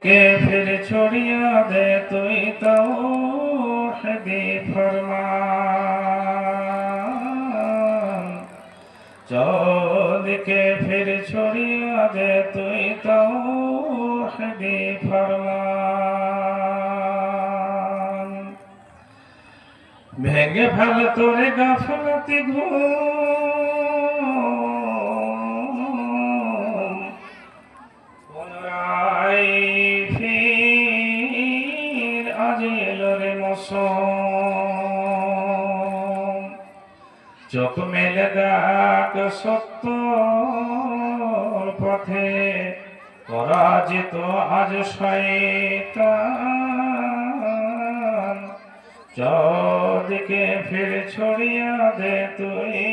के फिर छोड़िया दे तुई तौहीदी फरमान चौद के फिर छोड़िया दे तुई तौहीदी फरमान भेंगे फल तोरे गाफलती घूम पुनराय फिर आज एलो रे मौसम चोख मेले देख सत्यर पथे पराजित आज शयतान चौदिके फिर छोड़िया दे तुई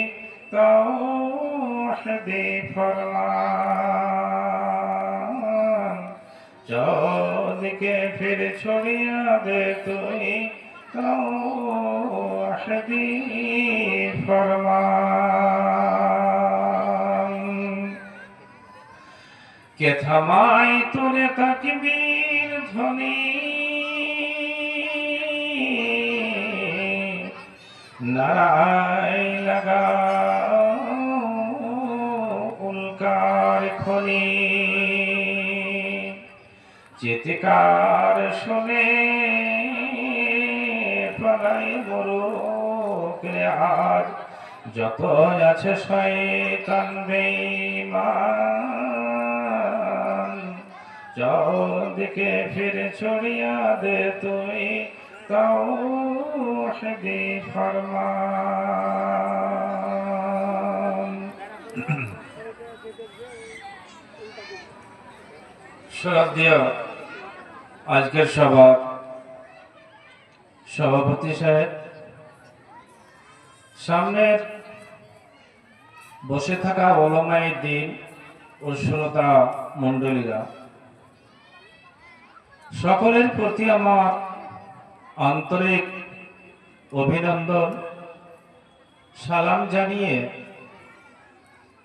तौहीदी फरमान चौदिके फिर छोड़िया दे तुई तौहीदी फरमान के थमाई तूने तकबीर ध्वनि नाराय लगा उल्कार खनी चित्कार सुने पলাই মুরুক আজ যত আছে শয়তান বেঈমান চৌদিকে ফির ছড়িয়া দে তুই তৌহিদি ফরমান শ্রদ্ধেয় আজকের সভাপতি সাহেব সামনের বসে থাকা ওলামায়ে দ্বীন ও শ্রোতা মণ্ডলীরা সকলের প্রতি আমার আন্তরিক অভিনন্দন সালাম জানিয়ে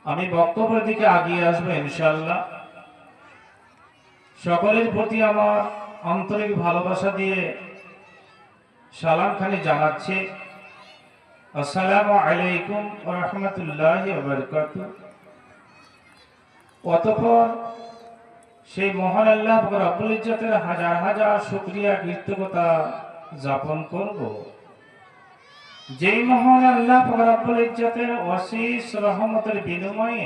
আমি বক্তব্যের দিকে এগিয়ে আসবো ইনশাআল্লাহ। সকলের প্রতি আমার আন্তরিক ভালোবাসা দিয়ে সালাম খানি জানাচ্ছি, আসসালামু আলাইকুম ওয়া রাহমাতুল্লাহি ওয়া বারাকাতুহু। অতঃপর সেই মহান আল্লাহ রাব্বুল ইজ্জতের হাজার হাজার শুকরিয়া কৃতজ্ঞতা যাপন করব, যেই মহান আল্লাহ রাব্বুল ইজ্জতের অশেষ রহমতের বিনিময়ে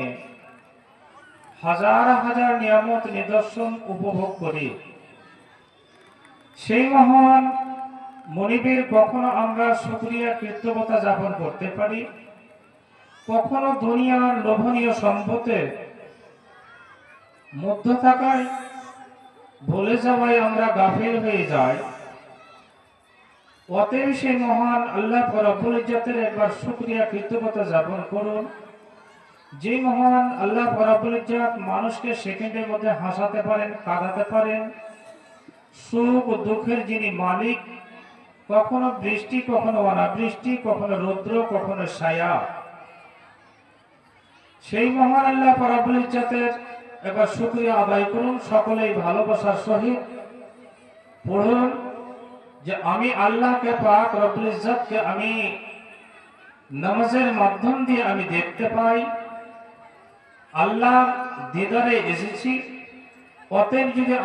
হাজার হাজার নিয়ামত নিদর্শন উপভোগ করি। সেই মহান মনিবের কখনো আমরা শুকরিয়া কৃতজ্ঞতা যাপন করতে পারি, কখনো দুনিয়ার লোভনীয় সম্পদের মধ্য থাকায় ভুলে যাওয়ায় আমরা গাফিল হয়ে যাই। অতএব সেই মহান আল্লাহ রাব্বুল ইজ্জতের একবার শুকরিয়া কৃতজ্ঞতা যাপন করুন, যে মহান আল্লাহ রাব্বুল ইজ্জত মানুষকে সেকেন্ডের মধ্যে হাসাতে পারেন, কাঁদাতে পারেন, সুখ ও দুঃখের যিনি মালিক, কখনো বৃষ্টি, কখনো অনাবৃষ্টি, কখনো রৌদ্র, কখনো ছায়া, সেই মহান আল্লাহ রাব্বুল ইজ্জতের একবার শুকরিয়া আদায় করুন। সকলেই ভালোবাসার সহিত পড়ুন যে আমি আল্লাহকে পাক রব্বুল ইজ্জতকে আমি নামাজের মাধ্যম দিয়ে আমি দেখতে পাই, আল্লাহ দিদারে এসেছি। অতএব যদি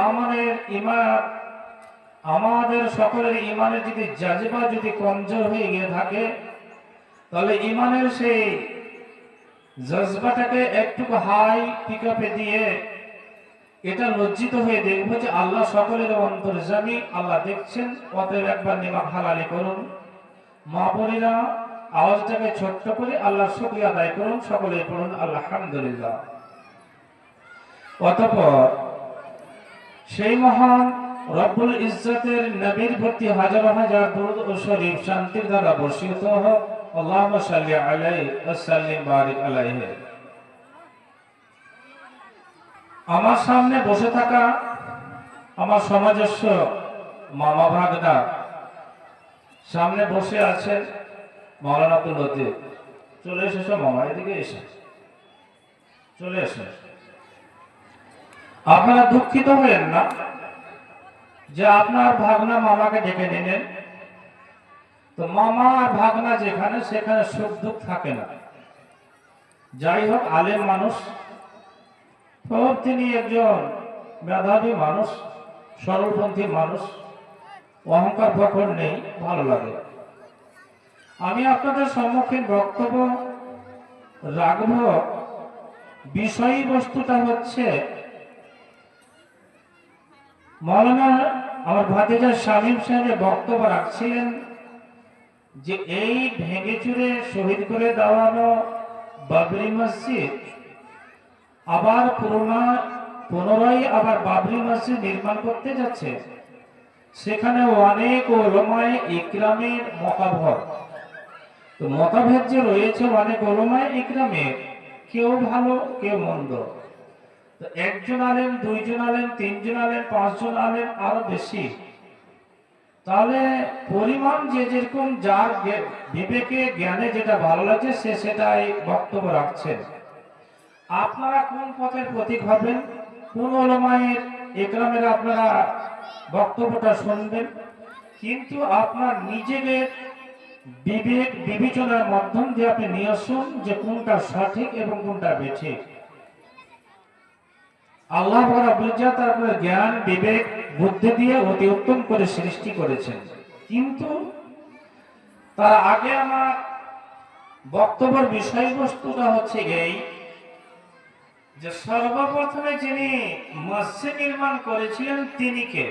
আমাদের সকলের ইমানের যদি জাযবা যদি কমজোর হয়ে গিয়ে থাকে, তাহলে ইমানের সেই জজবাটাকে একটু হাই পিকআপে দিয়ে এটা লজ্জিত হয়ে দেখবো যে আল্লাহ সকলের অন্তর্যামী, আল্লাহ দেখছেন। অতএব একবার নিমাক হালালি করুন। মা বোনেরা আওয়াজটাকে ছোট্ট করে আল্লাহর শুকরিয়া আদায় করুন, সকলে পড়ুন আলহামদুলিল্লাহ। অতঃপর সেই মহান রব্বুল ইজ্জতের নবীর প্রতি হাজার হাজার দরুদ ও শরীফ শান্তির দ্বারা বর্ষিত হোক। আল্লাহুম্মা সাল্লি আলাইহি ওয়া সাল্লিম বারিক আলাইহি। আমার সামনে বসে থাকা আমার সমাজস্য মামা ভাগনা সামনে বসে আছেন মৌলানা আব্দুল লতিফ। চলে এসেছো মামা, এদিকে এসে চলে এসো। আপনারা দুঃখিত হবেন না, যে আপনার ভাগনা মামাকে ডেকে নিলেন, তো মামা আর ভাগনা যেখানে সেখানে সুখ দুঃখ থাকে না। যাই হোক, আলেম মানুষ, খুব তিনি একজন মেধাবী মানুষ, সরলপন্থী মানুষ, অহংকার প্রকট নেই, ভালো লাগে। আমি আপনাদের সম্মুখীন বক্তব্য রাখব, বিষয়বস্তুটা হচ্ছে মৌলানা আমার ভাতিজা শামীম সাহেব বক্তব্য রাখছিলেন যে এই ভেঙে চুরে শহীদ করে দেওয়ানো বাবরি মসজিদ আবার পুনরায় আবার বাবরি মসজিদ নির্মাণ করতে যাচ্ছে। সেখানে অনেক ওলামায়ে ইকরামের মতভেদ যে রয়েছে, অনেক ওলামায়ে ইকরামের, কেউ ভালো কেউ মন্দ। তো একজন আলেম, দুইজন আলেম, তিনজন আলেম, পাঁচজন আলেম, আরো বেশি। তাহলে পরিমাণ যে যেরকম যার বিবেকে জ্ঞানে যেটা ভালো লাগছে সে সেটাই বক্তব্য রাখছেন। আপনারা কোন পথের প্রতীক হবেন, কোন ওলামায়ের ইকরামের আপনারা বক্তব্যটা শুনবেন, কিন্তু আপনার নিজেদের বিবেক বিবেচনার মাধ্যম দিয়ে আপনি নিয়ে আসুন যে কোনটা সঠিক এবং কোনটা বেঠিক। আল্লাহ রাব্বুল ইজ্জত আপনার জ্ঞান বিবেক বুদ্ধি দিয়ে অতি উত্তম করে সৃষ্টি করেছেন। কিন্তু তার আগে আমার বক্তব্যের বিষয়বস্তুটা হচ্ছে এই যে সর্বপ্রথমে যিনি মসজিদ নির্মাণ করেছিলেন তিনি কে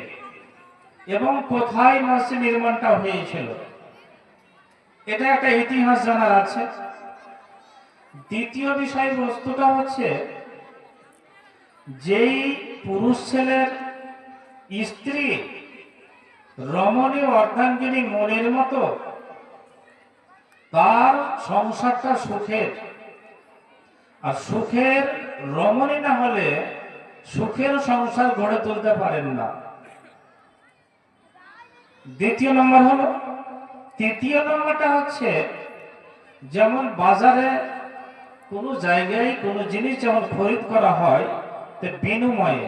এবং কোথায় মসজিদ নির্মাণটা হয়েছিল, এটা একটা ইতিহাস জানার আছে। দ্বিতীয় বিষয়বস্তুটা হচ্ছে যেই পুরুষ ছেলের স্ত্রী রমণী অর্ধাঙ্গিনী মনের মতো, তার সংসারটা সুখের, আর সুখের রমণী না হলে সুখের সংসার গড়ে তুলতে পারেন না। দ্বিতীয় নম্বর হলো। তৃতীয় নম্বরটা হচ্ছে যেমন বাজারে কোনো জায়গায় কোনো জিনিস যেমন খরিদ করা হয়, বিনিময়ে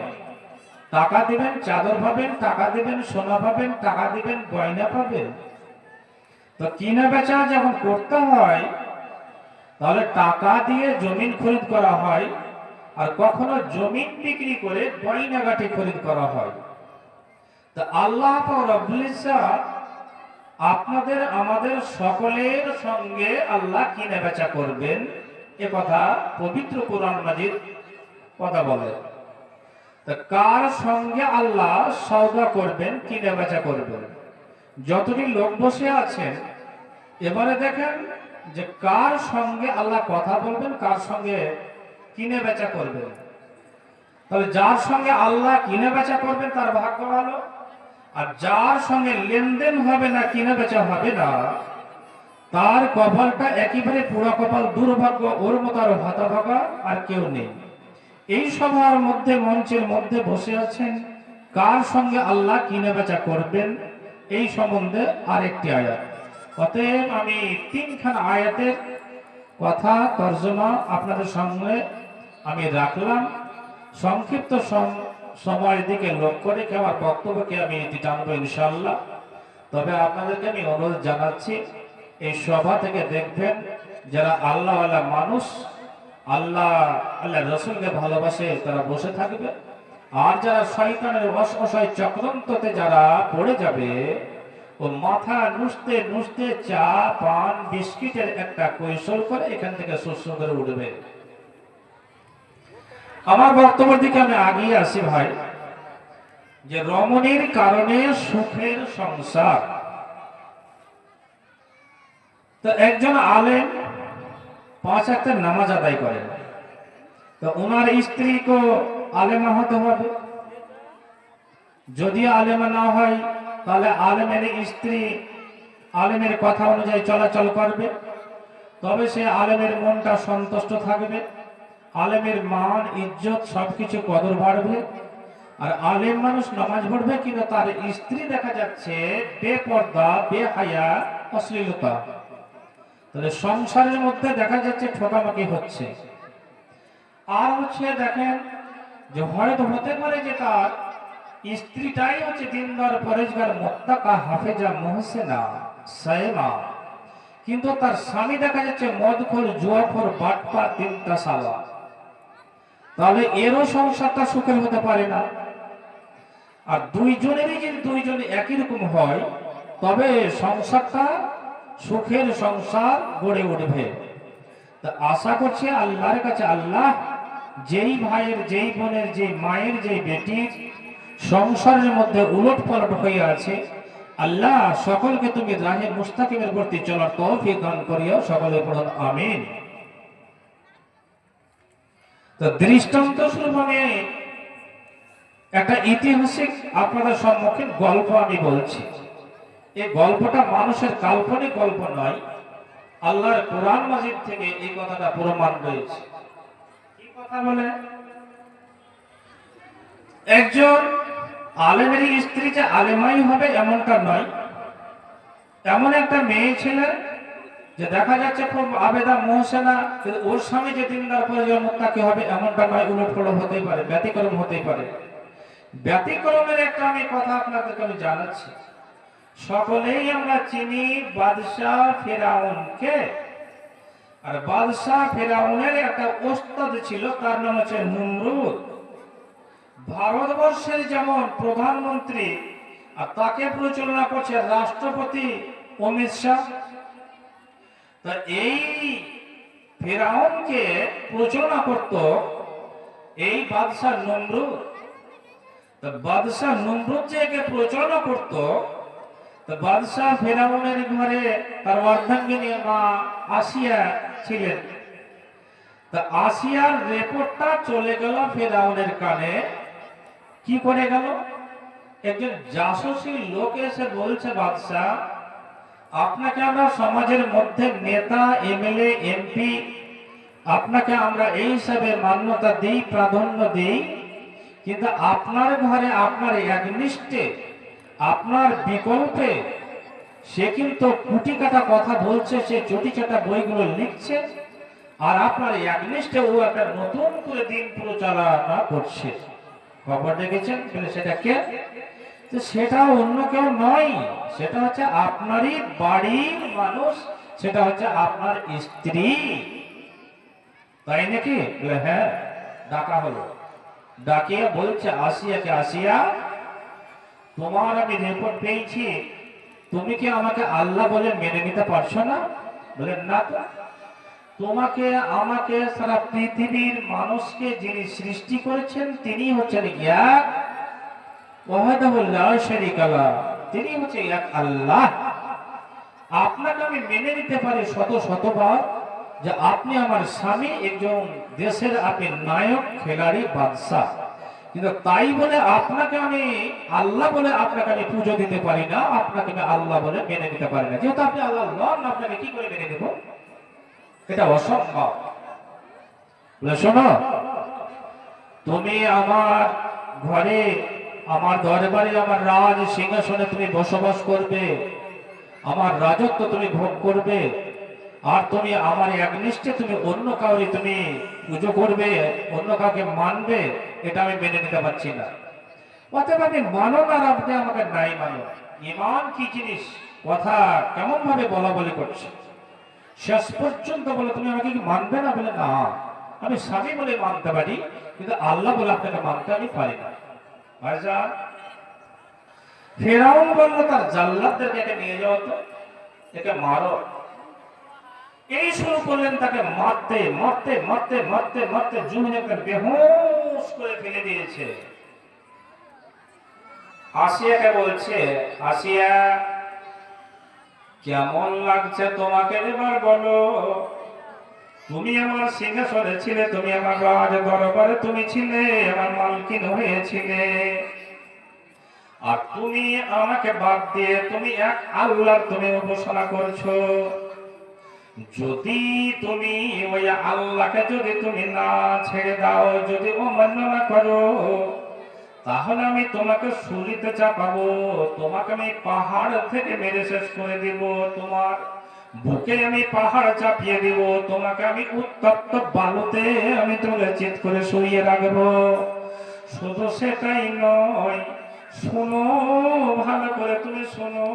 টাকা দিবেন, চাদর পাবেন, টাকা দিবেন, সোনা পাবেন, টাকা দিবেন, গয়না পাবেন। তো কিনা বেচা যখন করতে হয় তাহলে টাকা দিয়ে জমিন খরিদ করা হয়, আর কখনো জমিন বিক্রি করে গয়নাগাটি খরিদ করা হয়। তা আল্লাহ রাব্বুল ইজ্জত আপনাদের আমাদের সকলের সঙ্গে আল্লাহ কিনা বেচা করবেন, এ কথা পবিত্র কোরআন মাজিদ কথা বলে। তা কার সঙ্গে আল্লাহ সওদা করবেন, কিনা বেচা করবেন? যতটি লোক বসে আছেন, এবারে দেখেন যে কার সঙ্গে আল্লাহ কথা বলবেন, কার সঙ্গে কিনে বেচা করবেন। তাহলে যার সঙ্গে আল্লাহ কিনে বেচা করবেন তার ভাগ্য ভালো, আর যার সঙ্গে লেনদেন হবে না, কিনে বেচা হবে না, তার কপালটা একেবারে পুরো কপাল, দুর্ভাগ্য, ওর মতো আর হতভাগা আর কেউ নেই। এই সভার মধ্যে, মঞ্চের মধ্যে বসে আছেন, কার সঙ্গে আল্লাহ কিনে বেচা করবেন এই সম্বন্ধে আরেকটি আয়াত। অতএব আমি তিনখানা আয়াতের কথা তর্জমা আপনাদের সামনে আমি রাখলাম। সংক্ষিপ্ত সময়ের দিকে লক্ষ্য রেখে আমার বক্তব্যকে আমি টানবো ইনশাআল্লাহ। তবে আপনাদেরকে আমি অনুরোধ জানাচ্ছি, এই সভা থেকে দেখবেন যারা আল্লাহওয়ালা মানুষ, আল্লাহ রসুলকে ভালোবাসে, তারা বসে থাকবে। আর যারা শয়তানের অসহায় চক্রান্ততে যারা পড়ে যাবে, ও মাথা নুসতে নুসতে চা পান বিস্কিটের একটা কৌশল করে এখান থেকে শস্য করে উঠবে। আমার বক্তব্যের দিকে আমি আগিয়ে আসি ভাই, যে রমণীর কারণে সুখের সংসার। তো একজন আলেম 5 ওয়াক্ত নামাজ আদায় করেন, তো ওনার স্ত্রীকে আলেমা হতে হবে। যদি আলেমা না হয় তাহলে আলেমের স্ত্রী আলেমের কথা অনুযায়ী চলাচল করবে, তবে সে আলেমের মনটা সন্তুষ্ট থাকবে, আলেমের মান ইজ্জত সবকিছু কদর বাড়বে। আর আলেম মানুষ নামাজ পড়বে, কিন্তু তার স্ত্রী দেখা যাচ্ছে বেপর্দা, বেহায়া, অশ্লীলতা। তাহলে সংসারের মধ্যে দেখা যাচ্ছে ঠকামাকি হচ্ছে। আর হচ্ছে দেখেন যে হয়তো হতে পারে যে তার স্ত্রীটাই হচ্ছে দিনদার, পরেজগার, মুত্তাকা, হাফেজা, মুহসিনা, সায়েমা, কিন্তু তার স্বামী দেখা যাচ্ছে মদখোর, জুয়াখোর, বাটপার, তিনটা সালা। তাহলে এরও সংসারটা সুখের হতে পারে না। আর দুইজনেরই যদি দুইজনে একই রকম হয় তবে সংসারটা সুখের সংসার গড়ে উঠবে। তা আশা করছি আল্লাহর কাছে, আল্লাহ যেই ভাইয়ের, যেই বোনের, যেই মায়ের, যেই বেটির সংসারের মধ্যে উলট পালট হয়ে আছে, আল্লাহ সকলকে তুমি রাহে মুস্তাকিমের প্রতি চলার তৌফিক দান করিও। সকলে পড়ুন আমিন। তো দৃষ্টান্ত স্বরূপ আমি একটা ঐতিহাসিক আপনাদের সম্মুখে গল্প আমি বলছি। এই গল্পটা মানুষের কাল্পনিক গল্প নয়, আল্লাহর কোরআন মাজিদ থেকে এই কথাটা প্রমাণ রয়েছে। কি কথা বলে? একজন আলেমের স্ত্রী যে আলেমাই হবে এমনটা নয়, এমন একটা মেয়ে ছিলেন যে দেখা যাচ্ছে খুব আবেদা, মুহসিনা, কিন্তু ওর স্বামী যে দিনদার, পরেজগার, মুত্তাকি হবে এমনটা নয়, উলটপালট হতেই পারে, ব্যতিক্রম হতেই পারে। ব্যতিক্রমের একটা আমি কথা আপনাদেরকে আমি জানাচ্ছি। সকলেই আমরা চিনি বাদশাহ ফেরাউনকে, আর বাদশাহ ফেরাউনের একটা ওস্তাদ ছিল, তার নাম হচ্ছে নমরুদ। ভারতবর্ষের যেমন প্রধানমন্ত্রী, আর তাকে পরিচালনা করছে রাষ্ট্রপতি অমিত শাহ। তা এই ফেরাউনকে পরিচালনা করত এই বাদশাহ নমরুদ। তা বাদশাহ নমরুদ যে একে পরিচালনা করত, তা বাদশাহ ফেরাউনের ঘরে তার অর্ধাঙ্গিনী মা আসিয়া ছিলেন। তা আসিয়ার রিপোর্টটা চলে গেল ফেরাউনের কানে। কি করে গেল? একজন জাসুসি লোক এসে বলছে, বাদশাহ আপনাকে আমরা সমাজের মধ্যে নেতা, এমএলএ, এমপি, আপনাকে আমরা এই হিসাবে মান্যতা দিই, প্রাধান্য দিই, কিন্তু আপনার ঘরে আপনার একনিষ্ঠে, আপনার বিকল্পে সে কিন্তু কুটি কাটা কথা বলছে, সে চটি চাটা বইগুলো লিখছে, আর আপনার একনিষ্ঠে ও একটা নতুন করে দিন পরিচালনা করছে। খবর দেখেছেন? সেটা কে? সেটা অন্য কেউ নয়, সেটা হচ্ছে আপনারই বাড়ির মানুষ, সেটা হচ্ছে আপনার স্ত্রী। তাই নাকি? হ্যাঁ। ডাকা হলো, ডাকিয়ে বলছে আসিয়াকে, আসিয়া তোমার আমি রিপোর্ট পেয়েছি, তুমি কি আমাকে আল্লাহ বলে মেনে নিতে পারছো না? বলে না তো, তোমাকে, আমাকে, সারা পৃথিবীর মানুষকে যিনি সৃষ্টি করেছেন তিনি হচ্ছেন এক, ওয়াহদাহু লা শারীকা লাহু, তিনি হচ্ছে এক আল্লাহ। আপনাকে আমি মেনে নিতে পারি শতবার যে আপনি আমার স্বামী, একজন দেশের আপনি নায়ক, খেলাড়ি, বাদশাহ, কিন্তু তাই বলে আপনাকে আমি আল্লাহ বলে আপনাকে আমি পুজো দিতে পারি না, আপনাকে আমি আল্লাহ বলে মেনে নিতে পারি না। যেহেতু আপনি আল্লাহ নন, আপনাকে কি করে মেনে নেব? এটা অসম্ভব। শোনো, তুমি আমার ঘরে, আমার দরবারে, আমার রাজ সিংহাসনে তুমি বসবাস করবে, আমার রাজত্ব তুমি ভোগ করবে, আর তুমি আমার একনিষ্ঠে তুমি অন্য কাউকে তুমি পুজো করবে, অন্য কাউকে মানবে, এটা আমি মেনে নিতে পারছি না। অতএব আপনি মানো না, আপনি আমাকে নাই মানো। ঈমান কি জিনিস, কথা কেমন ভাবে বলা বলি করছে। শেষ পর্যন্ত বলে তুমি আমাকে কি মানবে না? বলে না, আমি স্বামী বলে মানতে পারি, কিন্তু আল্লাহ বলে আপনাকে মানতে আমি পারি না। ভাইজান, ফেরাউন বলল তার জাল্লাদদেরকে একে নিয়ে যাও তো, একে মারো। এই শুরু করলেন তাকে মারতে মারতে মারতে মারতে মারতে জুহরিকে বেহুশ করে ফেলে দিয়েছে। আসিয়াকে বলছে, আসিয়া কেমন লাগছে তোমাকে এবার বলো? তুমি আমার সিংহাসনে ছিলে, তুমি আমার রাজ দরবারে তুমি ছিলে, আমার মালকিন হয়েছিলে, আর তুমি আমাকে বাদ দিয়ে তুমি এক আল্লাহর তুমি উপাসনা করছো। যদি তুমি ওই আল্লাহকে যদি তুমি না ছেড়ে দাও, যদি অমান্য না করো, তাহলে আমি তোমাকে সুলিতে চাপাবো, তোমাকে আমি পাহাড় থেকে মেরে শেষ করে দিব, তোমার বুকে আমি পাহাড় চাপিয়ে দিব, তোমাকে আমি উত্তপ্ত বালুতে আমি তুলে চিৎ করে শুইয়ে রাখবো। শুধু সেটাই নয়, শোনো, ভালো করে তুমি শোনো,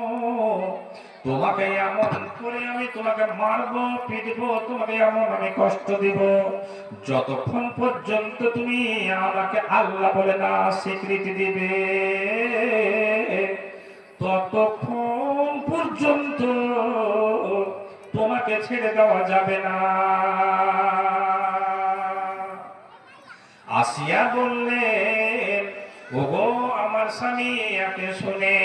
তোমাকে এমন করে আমি তোমাকে মারবো, পিটবো, তোমাকে এমন আমি কষ্ট দিব, যতক্ষণ পর্যন্ত তুমি আমাকে আল্লাহ বলে না স্বীকৃতি দিবে, ততক্ষণ পর্যন্ত তোমাকে ছেড়ে দেওয়া যাবে না। আসিয়া বললেন, ওগো আমার স্বামী, একে শুনে,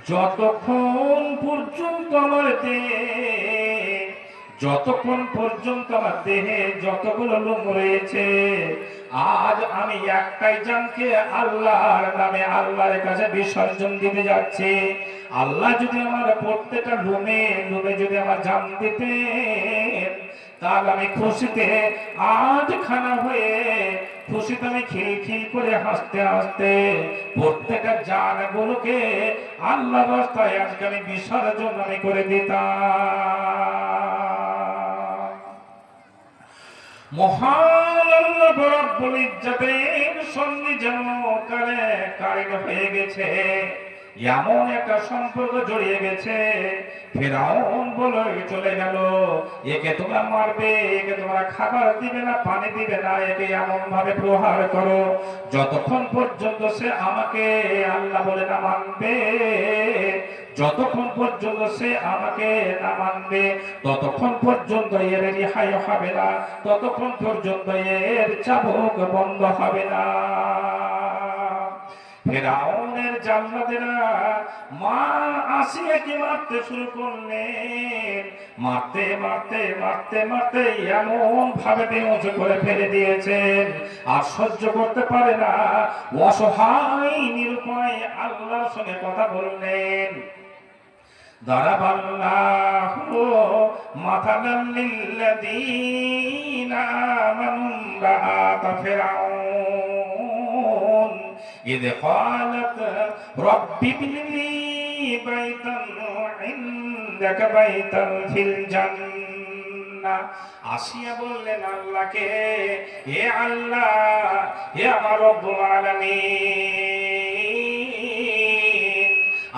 যতক্ষণ পর্যন্ত আমার দেহে, যতক্ষণ পর্যন্ত আমার দেহে যতগুলো লোম রয়েছে, আজ আমি একটাই জানকে আল্লাহর নামে আল্লাহর কাছে বিসর্জন দিতে যাচ্ছি। আল্লাহ যদি আমার প্রত্যেকটা লোমে লোমে যদি আমার জান দিতে, তাহলে আমি খুশিতে আজ খানা হয়ে, খুশিতে আমি খিলখিল করে হাসতে হাসতে প্রত্যেকটা জানগুলোকে আল্লাহ রাস্তায় আজকে আমি বিসর্জন আমি করে দিতাম। মহান আল্লাহ রব্বুল ইজ্জতের সঙ্গে যেন কারেন্ট হয়ে গেছে, এমন একটা সম্পর্ক জড়িয়ে গেছে। ফেরাউন বলে চলে গেল, একে তোমরা মারবে, একে তোমরা খাবার দিবে না, পানি দিবে না, একে এমন ভাবে প্রহার করো যতক্ষণ পর্যন্ত সে আমাকে আল্লাহ বলে না মানবে, যতক্ষণ পর্যন্ত সে আমাকে না মানবে, ততক্ষণ পর্যন্ত এর রেহাই হবে না, ততক্ষণ পর্যন্ত এর চাবুক বন্ধ হবে না। ফেরাউনের জাল্লাদেরা মা আসিয়াকে মারতে শুরু করলেন, মারতে মারতে মারতে মারতে এমন ভাবে বেহুশ করে ফেলে দিয়েছেন, আর সহ্য করতে পারে না, অসহায় নিরুপায় আল্লাহর সঙ্গে কথা বললেন। দারাবাল্লাহু মাথালাল লিল্লাযীনা আমানু রাআত ফিরআউন ইয ক্বালাত রাব্বি ইবনি বাইতান ইনদাকা বাইতান ফিল জান্নাহ। আসিয়া বললেন আল্লাহকে, হে আল্লাহ, হে আমার রব্বুল আলামিন,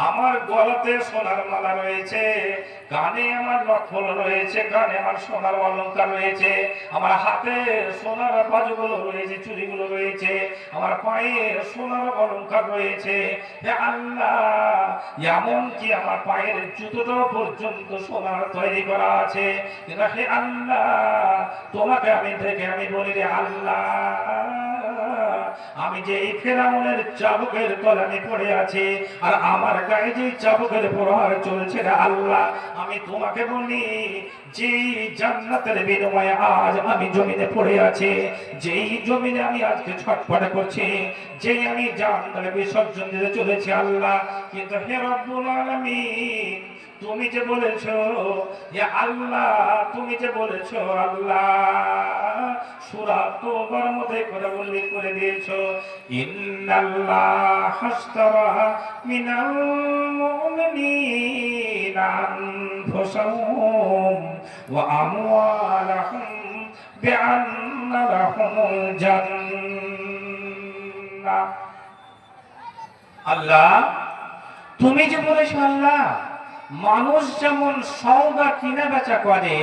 আমার গলাতে সোনার মালা রয়েছে, কানে আমার নখল রয়েছে, কানে আমার সোনার অলংকার রয়েছে, আমার হাতে সোনার বাজুগুলো রয়েছে, চুড়িগুলো রয়েছে, আমার পায়ে সোনার অলংকার রয়েছে। হে আল্লাহ, এমনকি আমার পায়ের জুতোটা পর্যন্ত সোনার তৈরি করা আছে। কিন্তু হে আল্লাহ, তোমাকে আমি দেখে আমি বলি, রে আল্লাহ, আমি যে এই ফেরাউনের চাবুকের তলে আমি পড়ে আছি, আর আমার গায়ে যে চাবুকের প্রহার চলছে, রে আল্লাহ, আমি তোমাকে বলি, যেই জান্নাতের বিনিময়ে আজ আমি জমিনে পড়ে আছি, যেই জমিনে আমি আজকে ছটফট করছি, যেই আমি জান্নাতের বিসর্জন দিতে চলেছি আল্লাহ, কিন্তু হে রব্বুল আলামিন, তুমি যে বলেছো, হে আল্লাহ, তুমি যে বলেছো আল্লাহ, সূরা তাওবার মধ্যে কথা উল্লেখ করে দিয়েছো, ইন্নাল্লাহ হাশতারা মিনাল মুমিনিনা আনফুসাহুম ওয়া আমওয়ালাহুম বিআন্না লাহুমুল জান্নাহ। আল্লাহ, তুমি যে বলেছো আল্লাহ, মানুষ যেমন সওদা কিনা বেচা করে,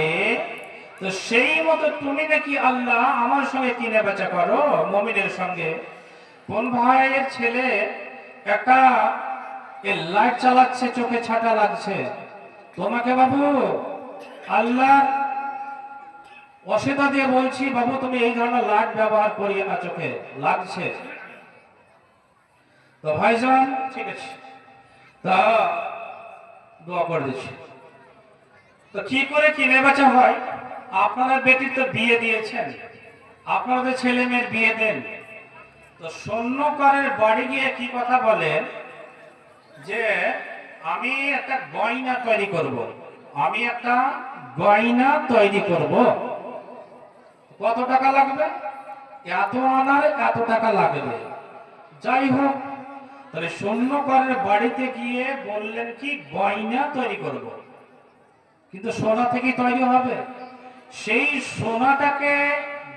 তো সেই মতো তুমি নাকি আল্লাহ আমার সঙ্গে কিনে বেচা করো, মুমিনের সঙ্গে। কোন ভাইয়ের ছেলে একটা লাইট চালাচ্ছে, চোখে ছাটা লাগছে, তোমাকে বাবু আল্লাহ অসিতা দিয়ে বলছি, বাবু তুমি এই ধরনের লাইট ব্যবহার করিয়ে না, চোখে লাগছে। তো ভাইজান ঠিক আছে, তা দোয়া করে দিচ্ছি। তো কি করে কিনে বেচা হয়? আপনারা বেটির তো বিয়ে দিয়েছেন, আপনাদের ছেলে মেয়ের বিয়ে দেন, তো স্বর্ণকারের বাড়ি গিয়ে কি কথা বলেন যে আমি একটা গয়না তৈরি করব, আমি একটা গয়না তৈরি করব, কত টাকা লাগবে? এত আনার এত টাকা লাগবে। যাই হোক, তাহলে স্বর্ণকারের বাড়িতে গিয়ে বললেন কি গয়না তৈরি করব, কিন্তু সোনা থেকে তৈরি হবে। সেই সোনাটাকে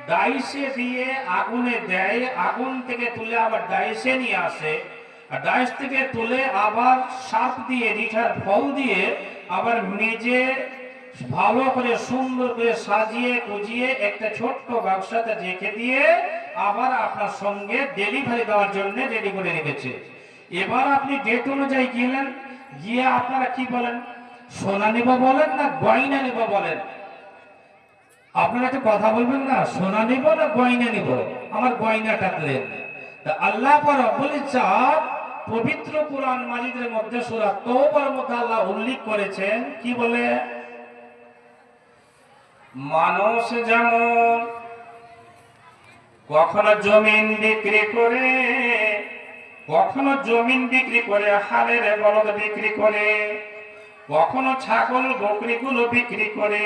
ডাইসে দিয়ে আগুনে দেয়, আগুন থেকে তুলে আবার ডাইসে নিয়ে আসে, আর ডাইস থেকে তুলে আবার সাপ দিয়ে রিঠার ফল দিয়ে আবার মেজে ভালো করে সুন্দর করে সাজিয়ে গুজিয়ে একটা ছোট্ট বাক্সাতে রেখে দিয়ে আবার আপনার সঙ্গে ডেলিভারি দেওয়ার জন্য রেডি করে রেখেছে। এবার আপনি ডেট অনুযায়ী গেলেন, গিয়ে আপনারা কি বলেন, সোনা নেব বলেন না গয়না নেব বলেন? আপনারা একটা কথা বলবেন না, সোনা নেব না গয়না নেব? আমার গয়নাটা দেন। আল্লাহ রাব্বুল ইজ্জত পবিত্র কুরআন মাজিদের মধ্যে সূরা তওবার মধ্যে আল্লাহ উল্লেখ করেছেন, কি বলে, মানুষ যেমন কখনো জমিন বিক্রি করে, কখনো জমিন বিক্রি করে হালের বলদ বিক্রি করে, কখনো ছাগল বকরিগুলো বিক্রি করে,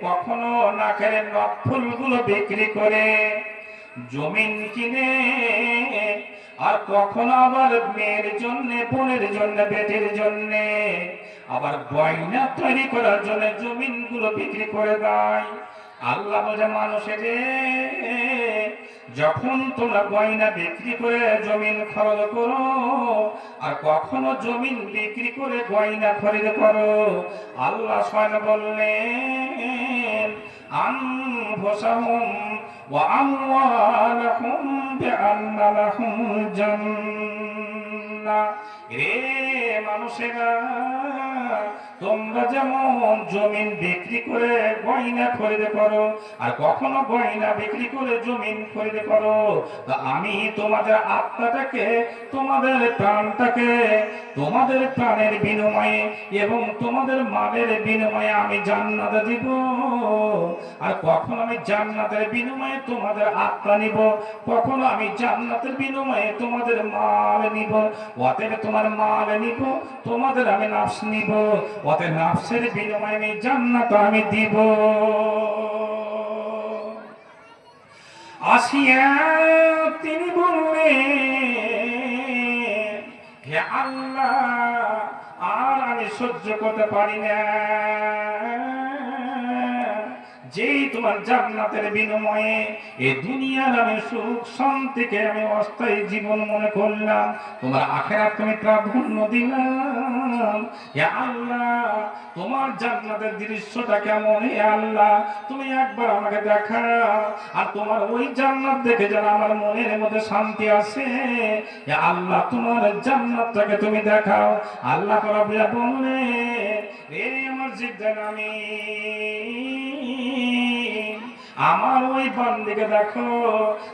কখনো নাকের নফুলগুলো বিক্রি করে জমিন কিনে, আর কখনো আবার মেয়ের জন্য, বোনের জন্য, বেটির জন্য আবার গয়না তৈরি করার জন্য জমিনগুলো বিক্রি করে দেয়। আল্লাহ বলে, মানুষের যখন তোমরা গয়না বিক্রি করে জমিন খরচ করো, আর কখনো জমিন বিক্রি করে গয়না খরিদ করো, আল্লাহ স্বয়ং বললেন, আনফুসাহুম ওয়া আমওয়ালাহুম বিআন্না লাহুমুল জান্নাহ। রে মানুষেরা, তোমরা যেমন জমিন বিক্রি করে গয়না খরিদ করো, আর কখনো গয়না বিক্রি করে জমিন খরিদ করো, তা আমি তোমাদের আত্মাটাকে, তোমাদের প্রাণটাকে, তোমাদের প্রাণের বিনিময়ে এবং তোমাদের মালের বিনিময়ে আমি জান্নাত দিব। আর কখনো আমি জান্নাতের বিনিময়ে তোমাদের আত্মা নিব, কখনো আমি জান্নাতের বিনিময়ে তোমাদের মাল নিব। অতএব তোমার মাল নিব, তোমাদের আমি নাফস নিব, অতএব নাফসের বিনিময়ে আমি জান্নাত আমি দিব। আসিয়া তিনি বললেন, হে আল্লাহ, আর আমি সহ্য করতে পারি না, যেই তোমার জান্নাতের বিনিময়ে এই দুনিয়ার আমি সুখ শান্তিকে আমি অস্থায়ী জীবন মনে করলাম, তোমার আখিরাতকে আমি প্রাধান্য দিলাম। হে আল্লাহ, তোমার জান্নাতের দৃশ্যটা কেমন, হে আল্লাহ তুমি একবার আমাকে দেখাও, আর তোমার ওই জান্নাত দেখে যেন আমার মনের মধ্যে শান্তি আসে। হে আল্লাহ, তোমার জান্নাতটাকে তুমি দেখাও। আল্লাহ রাব্বুল বললেন, রে আমার জিজ্ঞাসা, আমি আমার ওই বান্দিকে দেখো,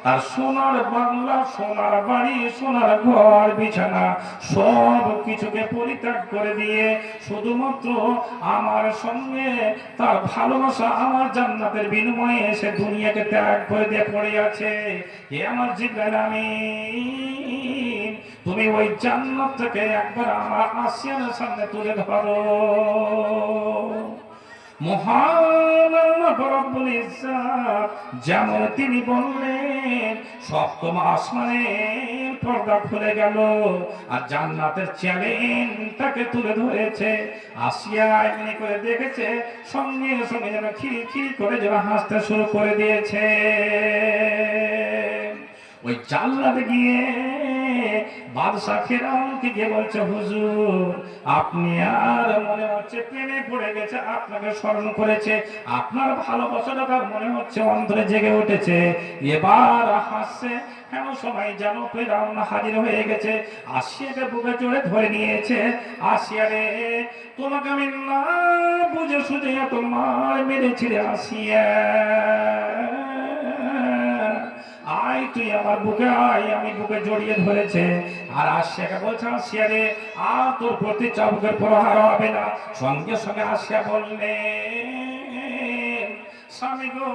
তার সোনার বাংলা, সোনার বাড়ি, সোনার ঘর, বিছানা সব কিছুকে পরিত্যাগ করে দিয়ে শুধুমাত্র আমার সঙ্গে তার ভালোবাসা, আমার জান্নাতের বিনিময়ে এসে দুনিয়াকে ত্যাগ করে দিয়ে পড়ে আছে। এ আমার জিব্রাইল আমিন, তুমি ওই জান্নাতটাকে একবার আমার আসিয়ানের সামনে তুলে ধরো। মহান আল্লাহ রাব্বুল ইজ্জত যেমন তিনি বললেন, সপ্তম আসমানের পর্দা খুলে গেল, আর জান্নাতের চ্যালেঞ্জটাকে তুলে ধরেছে। আসিয়া এমনি করে দেখেছে, সঙ্গে সঙ্গে যেন খিলখিল করে যেন হাসতে শুরু করে দিয়েছে। ওই জান্নাতে গিয়ে বাদশা ফেরাউনকে গিয়ে বলছে, হুজুর, আপনি আর মনে হচ্ছে প্রেমে পড়ে গেছে, আপনাকে স্মরণ করেছে, আপনার ভালোবাসাটা তার মনে হচ্ছে অন্তরে জেগে উঠেছে, এবার হাসছে। কেন সময় যেন ফেরাউন হাজির হয়ে গেছে, আসিয়াকে বুকে চড়ে ধরে নিয়েছে। আসিয়া রে, তোমাকে আমি না বুঝে সুঝে এত মার মেরেছিলে, আসিয়া আয়, তুই আমার বুকে আয়। আমি বুকে জড়িয়ে ধরেছে, আর আসিয়াকে বলছে, আসিয়া রে, আর তোর প্রতি চাবুকের প্রহার হবে না। সঙ্গে সঙ্গে আসিয়া বললেন, স্বামী গো,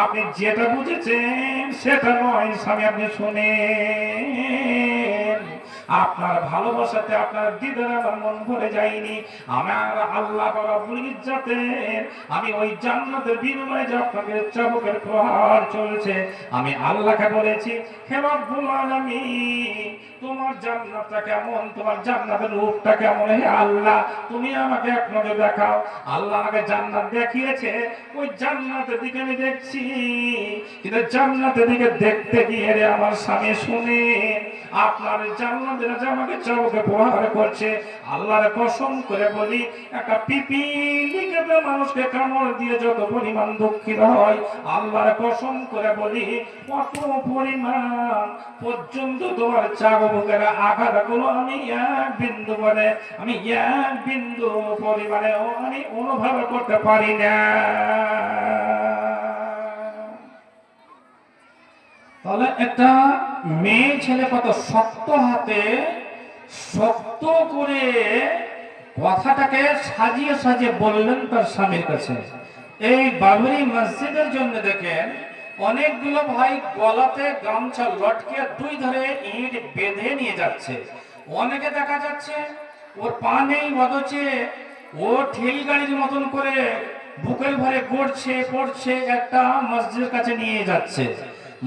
আপনি যেটা বুঝেছেন সেটা নয় স্বামী, আপনি শুনেন, আপনার ভালোবাসাতে, আপনার দিদার আমার মন ভরে যায়নি। আমার আল্লাহ রাব্বুল ইজ্জতের আমি ওই জান্নাতের বিনিময়ে যে আপনাকে চাবুকের প্রহার চলছে, আমি আল্লাহকে বলেছি, হে রব্বুল আলামিন, তোমার তোমার জান্নাতটা কেমন, তোমার জান্নাতের রূপটা কেমন, হে আল্লাহ তুমি আমাকে এক নজর দেখাও। আল্লাহ আমাকে জান্নাত দেখিয়েছে, ওই জান্নাতের দিকে আমি দেখছি, কিন্তু জান্নাতের দিকে দেখতে গিয়ে রে আমার স্বামী শুনে আপনার জান্নাতের যে আমাকে চোখে প্রহার করছে, আল্লাহর কসম করে বলি, একটা পিপিলিকে মানুষকে কামড় দিয়ে যত পরিমাণ দুঃখিত হয়, আল্লাহর কসম করে বলি কত পরিমাণ পর্যন্ত তোমার চাবুকের আঘাতগুলো আমি এক বিন্দু মানে আমি এক বিন্দু পরিমাণেও আমি অনুভব করতে পারি না। তাহলে একটা মেয়ে ছেলে কত শক্ত হাতে শক্ত করে কথাটাকে সাজিয়ে সাজিয়ে বললেন তার স্বামীর কাছে। এই বাবরি মসজিদের জন্য দেখেন অনেকগুলো ভাই গলাতে গামছা লটকে দুই ধরে ইট বেঁধে নিয়ে যাচ্ছে। অনেকে দেখা যাচ্ছে ওর পা নেই, অথচে ও ঠেল গাড়ির মতন করে বুকের ভরে পড়ছে একটা মসজিদের কাছে নিয়ে যাচ্ছে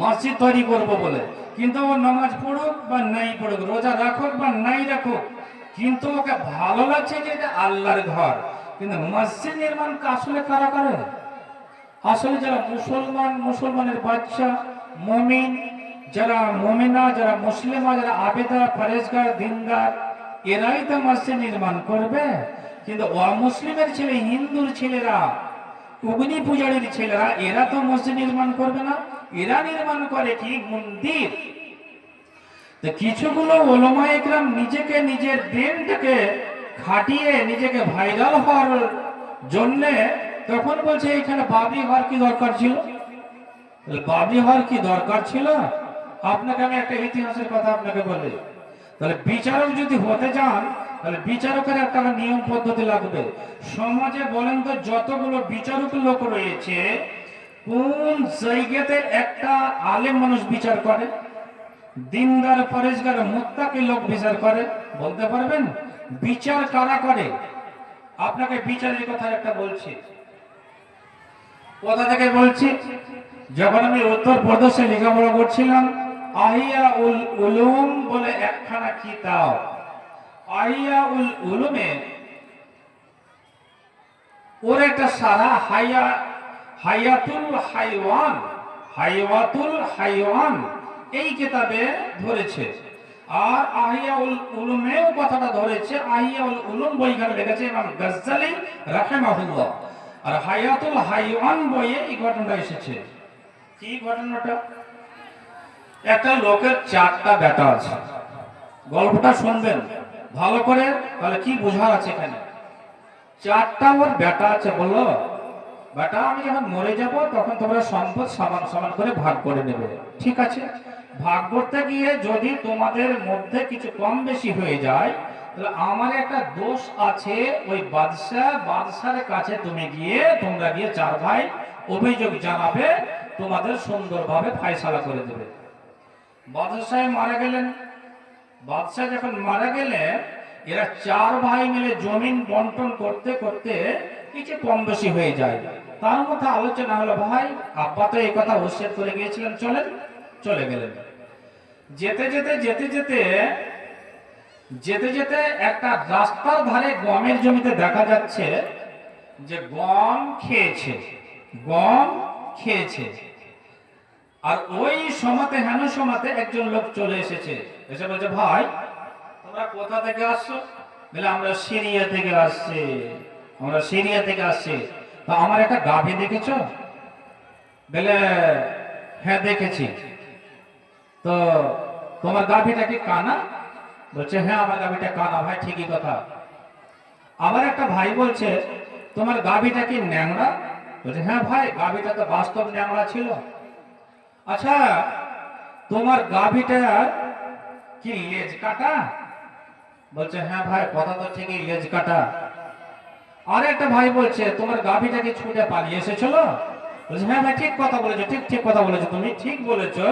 মসজিদ তৈরি করবো বলে। কিন্তু ও নামাজ পড়ুক বা নাই পড়ুক, রোজা রাখুক বা নাই রাখুক, কিন্তু ওকে ভালো লাগছে যে এটা আল্লাহর ঘর। কিন্তু মসজিদ নির্মাণ আসলে কারা করে? আসলে যারা মুসলমানের বাচ্চা মুমিন, যারা মুমিনা, যারা মুসলিমা, যারা আবেদা পরেজগার দিনদার, এরাই তো মসজিদ নির্মাণ করবে। কিন্তু অমুসলিমের ছেলে, হিন্দুর ছেলেরা, অগ্নি পূজারীর ছেলেরা, এরা তো মসজিদ নির্মাণ করবে না। এরা নির্মাণ করে কি? মন্দির। কিছুগুলো ওলামা ইকরাম নিজেকে, নিজের ব্রেনটাকে খাটিয়ে নিজেকে ভাইরাল হওয়ার জন্য তখন বলছে এখানে বাবরি হওয়ার কি দরকার ছিল? বাবরি হওয়ার কি দরকার ছিল? আপনাকে আমি একটা ইতিহাসের কথা আপনাকে বলি। তাহলে বিচারক যদি হতে যান, তাহলে বিচারকের একটা নিয়ম পদ্ধতি লাগবে। সমাজে বলেন তো যতগুলো বিচারক লোক রয়েছে, কোন জায়গাতে একটা আলেম মানুষ বিচার করে, দিনদার পরেজগার মুত্তাকি লোক বিচার করে? বলতে পারবেন? বিচার কারা করে? আপনাকে বিচারের কথা একটা বলছি। কোথা থেকে বলছি? যখন আমি উত্তরপ্রদেশে লেখাপড়া করছিলাম, আহিয়া উল উলুম বলে একখানা কিতাব, আহিয়া উল উলুমে ওর একটা সারা হায়াতুল হাইওয়ান এই কিতাবে ধরেছে। আর আহিয়াউল উলুমেও কথাটা ধরেছে। আহিয়াউল উলুম বইখানে লিখেছে ইমাম গাজ্জালি রাহিমাহুল্লাহ, আর হায়াতুল হাইওয়ান বইয়ে এই ঘটনাটা এসেছে। কি ঘটনাটা? একটা লোকের চারটা বেটা আছে। গল্পটা শুনবেন ভালো করে, তাহলে কি বোঝার আছে এখানে। চারটা ওর বেটা আছে। বললো, বেটা আমি যখন মরে যাব তখন তোমরা সম্পদ সমান সমান করে ভাগ করে নেবে। ঠিক আছে। ভাগ করতে গিয়ে যদি তোমাদের মধ্যে কিছু কম বেশি হয়ে যায়, তাহলে আমার একটা দোষ আছে, ওই বাদশার কাছে তোমরা গিয়ে চার ভাই অভিযোগ জানাবে, তোমাদের সুন্দরভাবে ফায়সালা করে দেবে। বাদশাহ মারা গেলেন। বাদশাহ যখন মারা গেলেন, এরা চার ভাই মিলে জমিন বন্টন করতে করতে কিছু কম বেশি হয়ে যায়। তার মধ্যে আলোচনা হলো, ভাই আব্বা তো এই কথা উচ্ছেদ করে গিয়েছিলেন, চলে গেলেন। যেতে যেতে একটা রাস্তার ধারে গমের জমিতে দেখা যাচ্ছে যে গম খেয়েছে। আর ওই সমাতে একজন লোক চলে এসে বলছে, ভাই তোমরা কোথা থেকে আসছো? বলে আমরা সিরিয়া থেকে আসছি। তো আমার একটা গাভী দেখেছো? বলে হ্যাঁ দেখেছি। তো তোমার গাভীটা কি কানা? বলছে হ্যাঁ আমার গাভীটা কানা। ভাই ঠিকই কথা। আবার একটা ভাই বলছে, তোমার গাভীটা কি ন্যাংরা? বলছে হ্যাঁ ভাই গাভীটা তো বাস্তব ন্যাংরা ছিল। আচ্ছা তোমার গাভীটা কি লেজ কাটা? বলছে হ্যাঁ ভাই কথা তো ঠিকই, লেজ কাটা। আর একটা ভাই বলছে, তোমার গাভীটা কি ছুটে পালিয়ে এসেছিল? বলছে হ্যাঁ ভাই ঠিক কথা বলেছো, ঠিক কথা বলেছো, তুমি ঠিক বলেছো।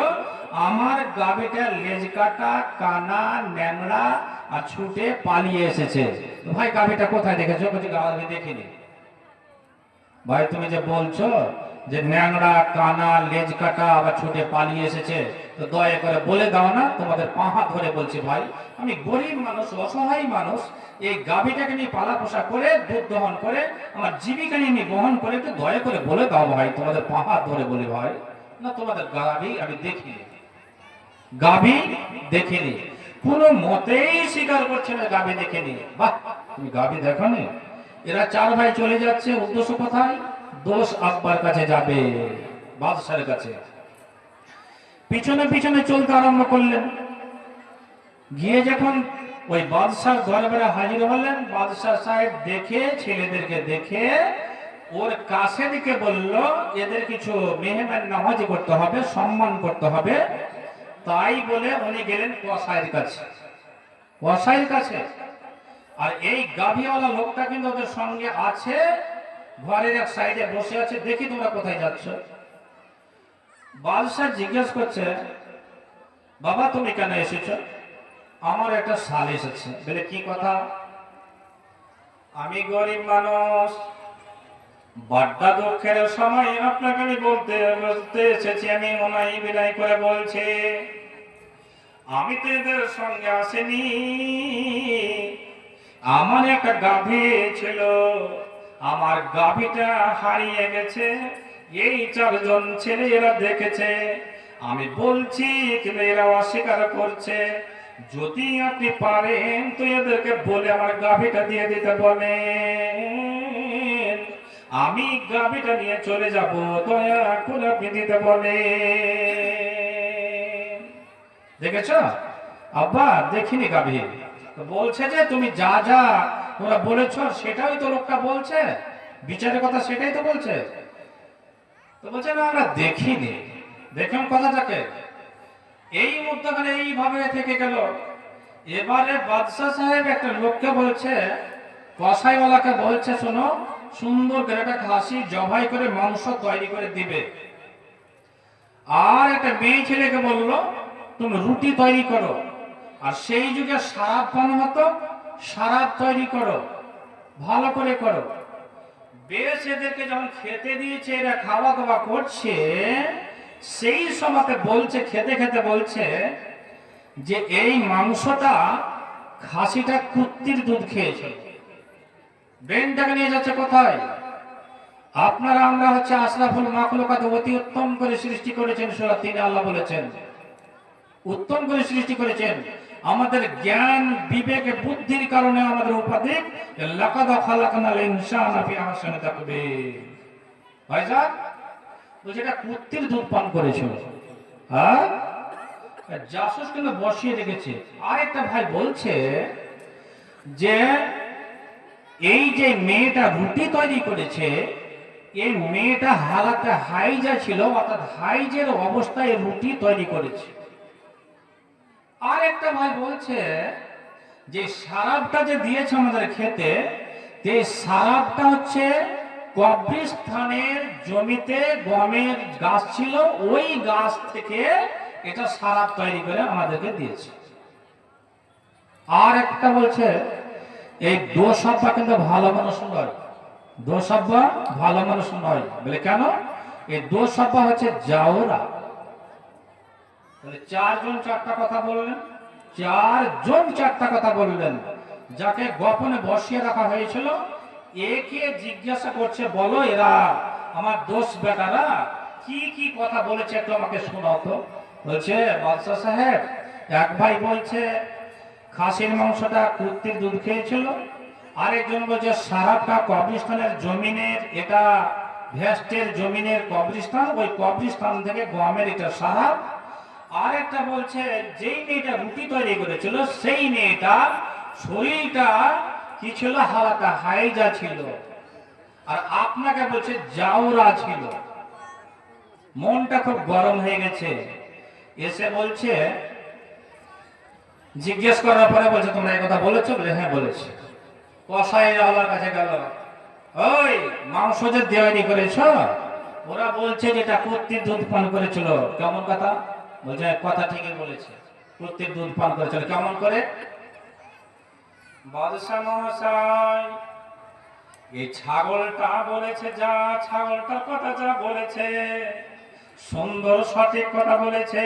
আমার গাভীটা লেজ কাটা, কানা, ন্যাংরা আর ছুটে পালিয়ে এসেছে। ভাই গাভীটা কোথায় দেখেছো? বলছে গাভী দেখিনি। ভাই তুমি যে বলছো যে ন্যাংরা, কানা, লেজ কাটা আবার ছুটে পালিয়ে এসেছে, তো দয়া করে বলে দাও না, তোমাদের পা হাত ধরে বলছি ভাই, আমি গরিব মানুষ, অসহায় মানুষ, এই গাভীটাকে নিয়ে পালা পোষা করে দুধ দহন করে আমার জীবিকা নিয়ে বহন করে, একটু দয়া করে বলে দাও ভাই, তোমাদের পা হাত ধরে বলি ভাই, না তোমাদের গাভী আমি দেখিনি, গাভী দেখিনি। কোনো মতেই স্বীকার করছে না গাভী দেখেনি। বাহ, তুমি গাভী দেখোনি? এরা চার ভাই চলে যাচ্ছে, উদ্দেশ্য কোথায়? দোষ আব্বার কাছে যাবে, বাদশার কাছে। পিছনে পিছনে চলতে আরম্ভ করলেন। গিয়ে যখন ওই বাদশার দরবারে হাজির হলেন, বাদশাহ সাহেব দেখে, ছেলেদেরকে দেখে ওর কাছে দিকে বলল, এদের কিছু মেহমান নামাজি করতে হবে, সম্মান করতে হবে। তাই বলে উনি গেলেন কসাইয়ের কাছে, কসাইয়ের কাছে। আর এই গাভীওয়ালা লোকটা কিন্তু ওদের সঙ্গে আছে, ঘরের এক সাইডে বসে আছে। দেখি তোমরা কোথায় যাচ্ছ? বাদশাহ জিজ্ঞেস করছে, বাবা তুমি কেন এসেছো? আমার একটা সালিশ আছে। বলে কি কথা? আমি গরিব মানুষ, বড্ডা দুঃখের সময় আপনাকে আমি বলতে এসেছি। আমি ওনাই বিদায় করে বলছি, আমি তো এদের সঙ্গে আসেনি। আমার একটা গাভী ছিল, আমার গাভীটা হারিয়ে গেছে। এই চারজন ছেলে এরা দেখেছে, আমি বলছি কিন্তু এরা অস্বীকার করছে। যদি আপনি পারেন তো এদেরকে বলে আমার গাভীটা দিয়ে দিতে বলেন, আমি গাভীটা নিয়ে চলে যাব, দয়া করে আপনি দিতে বলেন। দেখেছ আব্বা? দেখিনি গাভী। বলছে যে তুমি যা যা তোমরা বলেছ সেটাই তো লোকটা বলছে, বিচারের কথা সেটাই তো বলছে। তো বলছে না আমরা দেখিনি। দেখুন কথাটাকে, এই মধ্যখানে এইভাবে থেকে গেল। এবারে বাদশাহ সাহেব একটা লোককে বলছে, কসাইওয়ালাকে বলছে, শোনো, সুন্দর করে একটা খাসি জবাই করে মাংস তৈরি করে দিবে। আর একটা মেয়ে ছেলেকে বললো, তুমি রুটি তৈরি করো। আর সেই যুগে সারাপ পান হতো, সারাপ তৈরি করো, ভালো করে করো। বেশ এদেরকে যখন খেতে দিয়েছে, এরা খাওয়া দাওয়া করছে, সেই সময়তে বলছে, খেতে খেতে বলছে যে এই মাংসটা, খাসিটা কুত্তির দুধ খেয়েছে। ব্রেনটাকে নিয়ে যাচ্ছে কোথায়? আপনারা আমরা হচ্ছে আশরাফুল মাখলুকাত, অতি উত্তম করে সৃষ্টি করেছেন সূরা ৩ আল্লাহ বলেছেন, উত্তম করে সৃষ্টি করেছেন। আমাদের জ্ঞান বিবেক বুদ্ধির কারণে আমাদের উপাধি লাকাদ খালাকনাল ইনসানা ফি আহসানি তাকবীর। ভাইজান বলছে এটা কুত্তির দুধ পান করেছিল। হ্যাঁ, জাসুস কিন্তু বসিয়ে রেখেছে। আরেকটা ভাই বলছে যে এই যে মেয়েটা রুটি তৈরি করেছে, এই মেয়েটা হালাতে হাইজা ছিল, অর্থাৎ হাইজের অবস্থায় রুটি তৈরি করেছে। আর একটা ভাই বলছে যে সারাবটা যে দিয়েছে আমাদের খেতে, এই সারাবটা হচ্ছে কবরস্থানের জমিতে গমের গাছ ছিল, ওই গাছ থেকে এটা সারাব তৈরি করে আমাদেরকে দিয়েছে। আর একটা বলছে এই দোষ আব্বা কিন্তু ভালো মানুষ নয়, দোষ আব্বা ভালো মানুষ নয়। বলে কেন? এই দোষ আব্বা হচ্ছে জাওরা। চারজন চারটা কথা বললেন, চারজন চারটা কথা বললেন। যাকে গোপনে বসিয়ে রাখা হয়েছিল, একে জিজ্ঞাসা করছে, বলো এরা আমার দোষ বেটারা কি কি কথা বলেছে, একটু আমাকে শোনাও তো। বলছে বাদশাহ সাহেব, এক ভাই বলছে খাসির মাংসটা কুত্তির দুধ খেয়েছিল, আরেকজন বলছে সারাপটা কবরস্থানের জমিনের, এটা ভেস্টের জমিনের কবরস্থান, ওই কবরস্থান থেকে গমের এটা সারাপ। আর একটা বলছে যেই মেয়েটা রুটি তৈরি করেছিল, সেই মেয়েটা শরীরটা কি ছিল, হালাকা হাইজা ছিল। আর আপনাকে বলছে জাউরা ছিল। মনটা খুব গরম হয়ে গেছে। এসে বলছে, জিজ্ঞেস করার পরে বলছে তোমরা এই কথা বলেছো? বলে হ্যাঁ বলেছি। কসাই আল্লাহর কাছে গেল, ওই মাংস যে তৈরি করেছ, ওরা বলছে যেটা কুত্তির দুধ পান করেছিল। কেমন কথা? বলছে কথা ঠিকই বলেছে, কুত্তির দুধ পান করেছিল। কেমন করে? বাদশাহ মহাশয়, এই ছাগলটা বলেছে যা, ছাগলটা কথা যা বলেছে, সুন্দর সঠিক কথা বলেছে।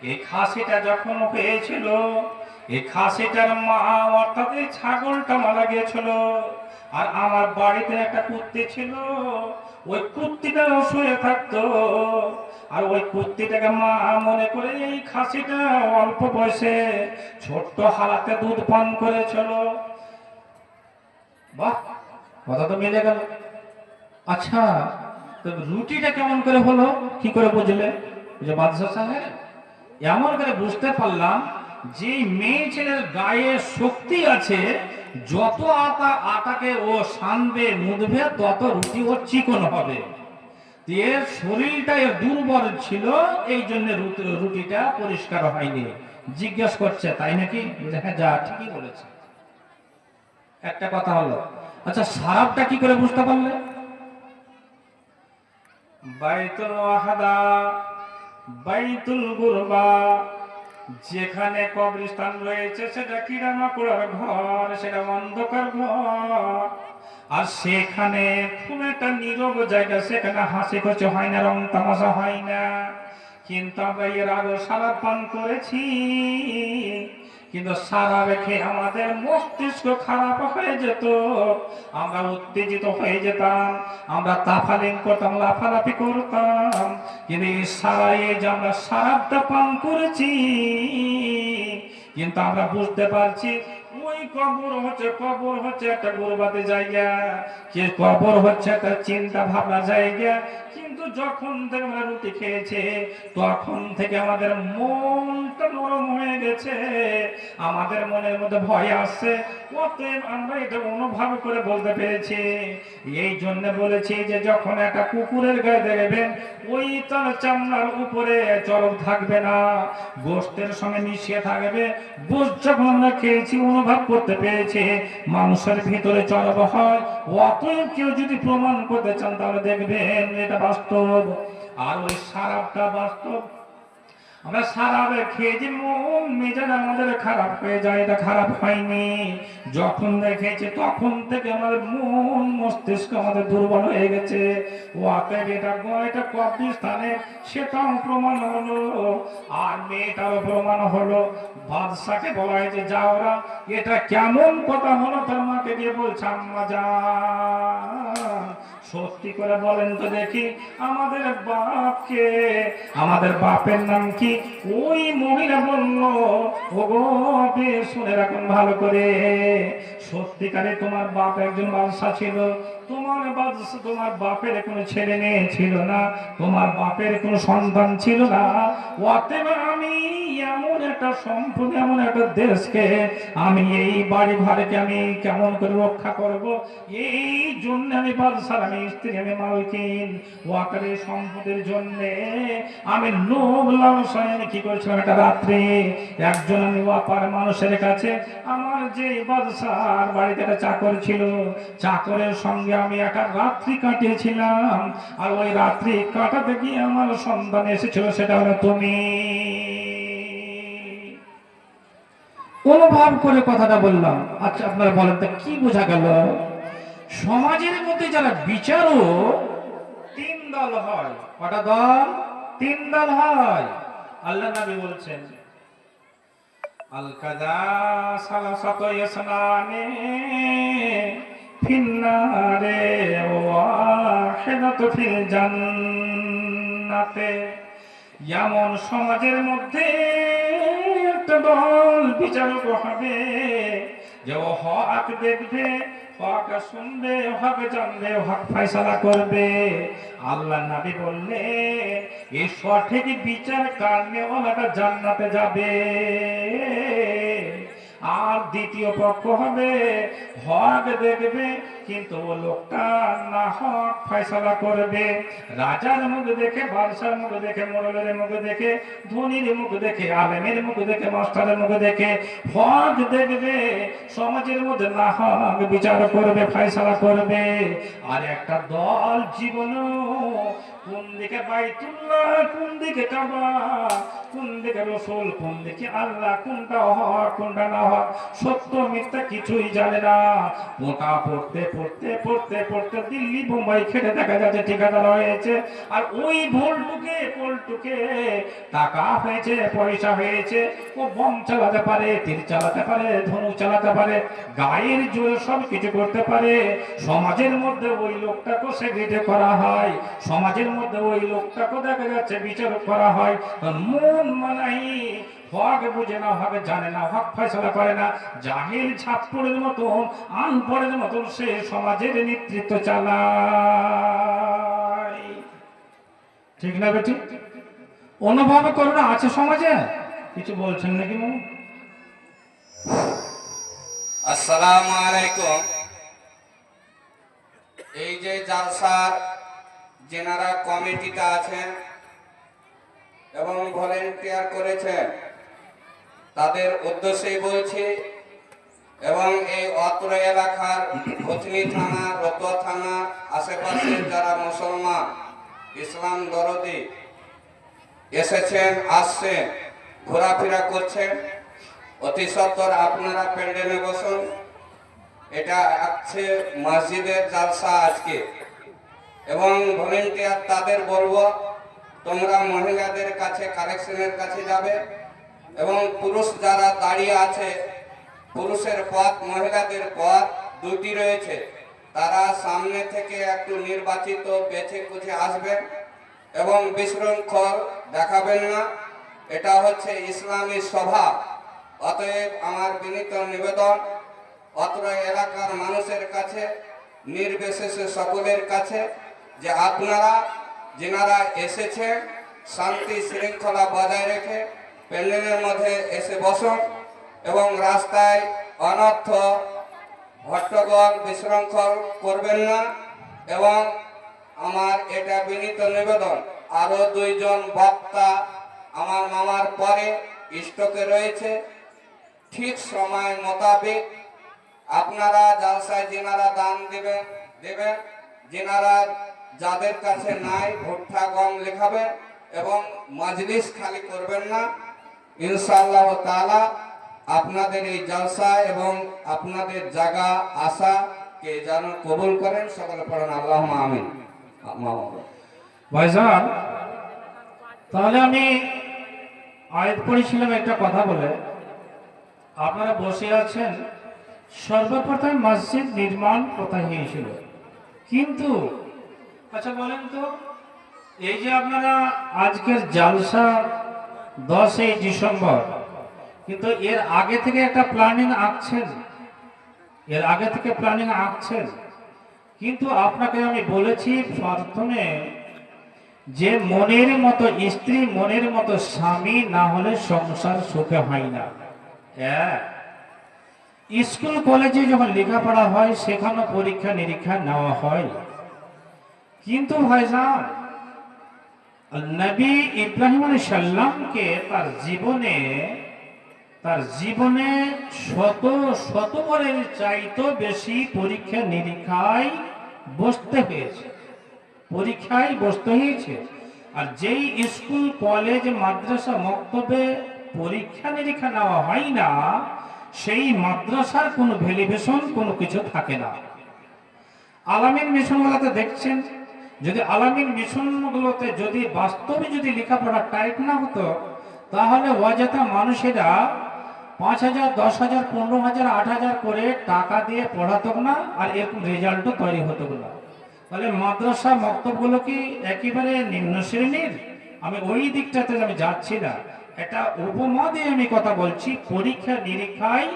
এই খাসিটা যখন হয়েছিল, এই খাসিটার মা অর্থাৎ এই ছাগলটা মারা গিয়েছিল, আর আমার বাড়িতে একটা কুত্তি ছিল, ওই কুত্তিটাও শুয়ে থাকতো, আর ওই কুত্তিটাকে মা মনে করে এই খাসিটা অল্প বয়সে ছোট্ট হালাতে দুধ পান করেছিল। বাহ, কথা তো মিলে গেল। আচ্ছা, তো রুটিটা কেমন করে হলো, কি করে বুঝলে? যে বাদশাহ সাহেব, এমন করে বুঝতে পারলাম যে মেয়ে ছেলের গায়ে শক্তি আছে, যত আটাকে ও সানবে মুদবে তত রুটি ও চিকন হবে। এর শরীরটা এর দুর্বল ছিল, এই জন্য রুটিটা পরিষ্কার হয়নি। জিজ্ঞেস করছে তাই নাকি? হ্যাঁ, যা ঠিকই বলেছে। একটা কথা হলো, আচ্ছা সারাবটা কি করে বুঝতে পারলে? বাইতুল ওয়াহাদা, বাইতুল গুরবা, যেখানে কবরস্থান রয়েছে সেটা কিরামাকুড়ার ঘর, সেটা অন্ধকার ঘর, আর সেখানে খুব একটা নীরব জায়গা, সেখানে হাসি খুশি হয় না, রং তামাশা হয় না। কিন্তু আমরা এর আগে সারা পান করেছি, কিন্তু সারা রেখে আমাদের মস্তিষ্ক খারাপ হয়ে যেত, আমরা উত্তেজিত হয়ে যেতাম, আমরা তাফালিং করতাম, লাফালাফি করতাম। কিন্তু এই সারায়ে যে আমরা সারাটা পান করেছি, কিন্তু আমরা বুঝতে পারছি ওই কবর হচ্ছে একটা গুরবাতে জায়গা, যে কবর হচ্ছে একটা চিন্তা ভাবনা জায়গা। কিন্তু যখন থেকে আমরা রুটি খেয়েছে, তখন থেকে আমাদের মনটা নরম হয়ে গেছে, আমাদের মনের মধ্যে ভয় আসছে, অতএব আমরা এটা অনুভব করে বলতে পেরেছি। এই জন্য বলেছি যে যখন একটা কুকুরের গায়ে দেখবেন, ওই তার চামড়ার উপরে চরক থাকবে না, গোশতের সঙ্গে মিশিয়ে থাকবে। গোশত যখন আমরা খেয়েছি অনুভব করতে পেরেছি মাংসের ভিতরে চরক হয়। অতএব কেউ যদি প্রমাণ করতে চান তাহলে দেখবেন এটা বাস্তব। আর ওই সারাবটা বাস্তব। আমরা সারাবে খেয়ে যে মন মেজাজ আমাদের খারাপ হয়ে যায়, এটা খারাপ হয়নি। যখন দেখেছি তখন থেকে আমাদের মন মস্তিষ্ক আমাদের দুর্বল হয়ে গেছে। অতএব এটা কবরস্থানে, সেটাও প্রমাণ হলো, আর মেয়েটারও প্রমাণ হলো। বাদশাকে বলা হয়েছে যাওরা, এটা কেমন কথা হলো? তার মাকে দিয়ে বলছে আম্মা যান, সত্যি করে বলেন তো দেখি, আমাদের বাপকে, আমাদের বাপের নাম কি? ওই মহিলা বলল, ওগো শুনে রাখুন ভালো করে, সত্যিকারে তোমার বাপ একজন বাদশা ছিল, তোমার বাপের কোনো ছেলে মেয়ে ছিল না, তোমার বাপের কোনো সন্তান ছিল না। অতএব আমি এমন একটা সম্পদ, এমন একটা দেশকে, আমি এই বাড়ি ঘরকে আমি কেমন করে রক্ষা করব, এই জন্য আমি বাদশার, আমি স্ত্রী, আমি মালকিন। ওয়াকারে সম্পদের জন্য আমি লোভ লালসায় আমি কি করেছিলাম, একটা রাত্রে একজন আমি ওয়াপার মানুষের কাছে, আমার যে বাদশার বাড়িতে একটা চাকর ছিল, চাকরের সঙ্গে আমি একটা রাত্রি কাটিয়েছিলাম। আর ওই রাত্রি কাটাতে গিয়ে আমার সন্তান এসেছিল, সেটা হলো তুমি। অনুভব করে কথাটা বললাম। আচ্ছা আপনারা বলেন তো কি বোঝা গেল? সমাজের মধ্যে যারা বিচারও তিন দল হয়। কটা দল? তিন দল হয়। আল্লাহ নবী বলছেন আল কাদা সালাসাতু ইয়াসনানে ফিন্নারে ওয়াহিদাতু ফিল জান্নাতে। এমন সমাজের মধ্যে একটা দল বিচারক হবে, যে ও হক দেখবে, হক শুনবে, হক জানবে, হক ফয়সালা করবে। আল্লাহ নবী বললে এই সঠিক বিচার কারণে ওনাটা জান্নাতে যাবে। আর দ্বিতীয় পক্ষ হবে হক দেখবে, কিন্তু ও লোকটা না হক ফয়সালা করবে। রাজার মুখ দেখে, বাদশার মুখ দেখে, মোড়লের মুখ দেখে, ধনীর মুখ দেখে, আলেমের মুখ দেখে, মাস্টারের মুখ দেখে হক দেখবে, সমাজের মধ্যে না হক বিচার করবে, ফয়সালা করবে। আর একটা দল জীবনেও কোন দিকে বাইতুল্লাহ, কোন দিকে কাবা, কোন দিকে রসুল, কোন দিকে আল্লাহ, কোনটা হক কোনটা না হক, সত্য মিথ্যা কিছুই জানে না। মোটা পড়তে পড়তে পড়তে পড়তে দিল্লি বোম্বাই খেটে দেখা যাচ্ছে ঠিকাদার হয়েছে, আর ওই ভোলটুকে পোলটুকে টাকা হয়েছে, পয়সা হয়েছে, ও বম চালাতে পারে, তীর চালাতে পারে, ধনুক চালাতে পারে, গায়ের জোরে সব কিছু করতে পারে। সমাজের মধ্যে ওই লোকটাকে সেগ্রেটে করা হয়, সমাজের মধ্যে ওই লোকটাকে দেখা যাচ্ছে বিচার করা হয়। মন মানাই হক বুঝে না, হক জানে না, হক ফয়সালা করে না, জাহিল ছাত্রের মতন, আনপড়ের মতন সে সমাজের নেতৃত্ব চালায়। ঠিক না বেটি? অনুভব করোনা আছে সমাজে? কিছু বলছেন নাকি মু? আসসালামু আলাইকুম। এই যে জালসার যেনারা কমিটিতে আছেন এবং ভলেন্টিয়ার করেছেন, তাদের উদ্দেশ্যেই বলছি, এবং এই অত্র এলাকার ভুতনি থানা, রতুয়া থানা আশেপাশের যারা মুসলমান ইসলাম দরদি এসেছেন, আসছেন, ঘোরাফেরা করছেন, অতি সত্বর আপনারা প্যান্ডেলে বসুন। এটা আছে মসজিদের জালসা আজকে, এবং ভলেন্টিয়ার তাদের বলবো তোমরা মহিলাদের কাছে কালেকশনের কাছে যাবে, এবং পুরুষ যারা দাঁড়িয়ে আছে, পুরুষের পথ মহিলাদের পথ দুটি রয়েছে, তারা সামনে থেকে একটু নির্বাচিত বেছে কুছে আসবেন এবং বিশৃঙ্খল দেখাবেন না। এটা হচ্ছে ইসলামী সভা। অতএব আমার বিনীত নিবেদন অত্র এলাকার মানুষের কাছে, নির্বিশেষে সকলের কাছে, যে আপনারা যেনারা এসেছে শান্তি শৃঙ্খলা বজায় রেখে প্যান্ডেলের মধ্যে এসে বসুন, এবং রাস্তায় অনর্থ হট্টগোল বিশৃঙ্খল করবেন না। এবং আমার এটা বিনীত নিবেদন, আরো দুইজন বক্তা আমার মামার পরে স্টকে রয়েছে, ঠিক সময় মোতাবেক আপনারা জালসায় যেনারা দান দেবেন দেবেন, যেনারা যাদের কাছে নাই ভুট্টা গম লেখাবেন, এবং মজলিস খালি করবেন না। ইনশাআল্লাহ তাআলা আপনাদের এই জলসা এবং আপনাদের জায়গা আশাকে যেন কবুল করেন। সকলে পড়েন আল্লাহুম্মা আমিন। ভাইজান, তাহলে আমি আয়াত পড়েছিলাম একটা কথা বলে, আপনারা বসে আছেন, সর্বপ্রথম মসজিদ নির্মাণ কোথায় হয়েছিল? কিন্তু আচ্ছা বলেন তো, এই যে আপনারা আজকের জালসা 10ই ডিসেম্বর, কিন্তু এর আগে থেকে একটা প্ল্যানিং আঁকছেন, এর আগে থেকে প্ল্যানিং আঁকছেন। কিন্তু আপনাকে আমি বলেছি প্রথমে যে মনের মতো স্ত্রী, মনের মতো স্বামী না হলে সংসার সুখে হয় না। স্কুল কলেজে যখন লেখাপড়া হয় সেখানে পরীক্ষা নিরীক্ষা নেওয়া হয়, কিন্তু ভাইজান নবী ইব্রাহিম আলাইহিস সালামকে তার জীবনে শত শতবারের চাইতো বেশি পরীক্ষা নিরীক্ষায় বসতে হয়েছে, পরীক্ষায় বসতে হয়েছে। আর যেই স্কুল কলেজ মাদ্রাসা মক্তবে পরীক্ষা নিরীক্ষা নেওয়া হয় না, সেই মাদ্রাসার কোনো ভ্যালিডেশন কোনো কিছু থাকে না। আলামিন মিশনগুলোতে দেখছেন, যদি আলামিন মিশনগুলোতে যদি বাস্তবে যদি লেখাপড়া টাইট না হতো, তাহলে অযথা মানুষেরা 5,000, 10,000, 15,000, 8,000 করে টাকা দিয়ে পড়াতো না, আর এরকম রেজাল্টও তৈরি হতো না। তাহলে মাদ্রাসা মক্তবগুলো কি একেবারে নিম্ন শ্রেণীর? আমি ওই দিকটাতে আমি যাচ্ছি না, এটা উপমা দিয়ে আমি কথা বলছি। পরীক্ষা নিরীক্ষায়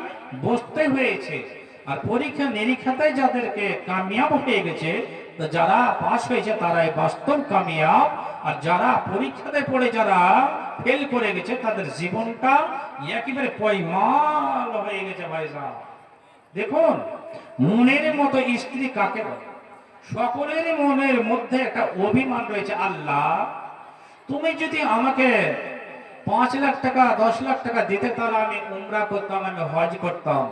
বসতে হয়েছে, আর পরীক্ষা নিরীক্ষাতে যাদেরকে কামিয়াব হয়ে গেছে, তো যারা পাস হয়েছে তারাই বাস্তব কামিয়াব, আর যারা পরীক্ষাতে পড়ে যারা ফেল করে গেছে তাদের জীবনটা একেবারে পয়মাল হয়ে গেছে। ভাইজান দেখুন, মনের মতো স্ত্রী কাকে বলে? সকলের মনের মধ্যে একটা অভিমান রয়েছে, আল্লাহ তুমি যদি আমাকে 5 লাখ টাকা 10 লাখ টাকা দিতে, তাহলে আমি উমরা করতাম, আমি হজ করতাম।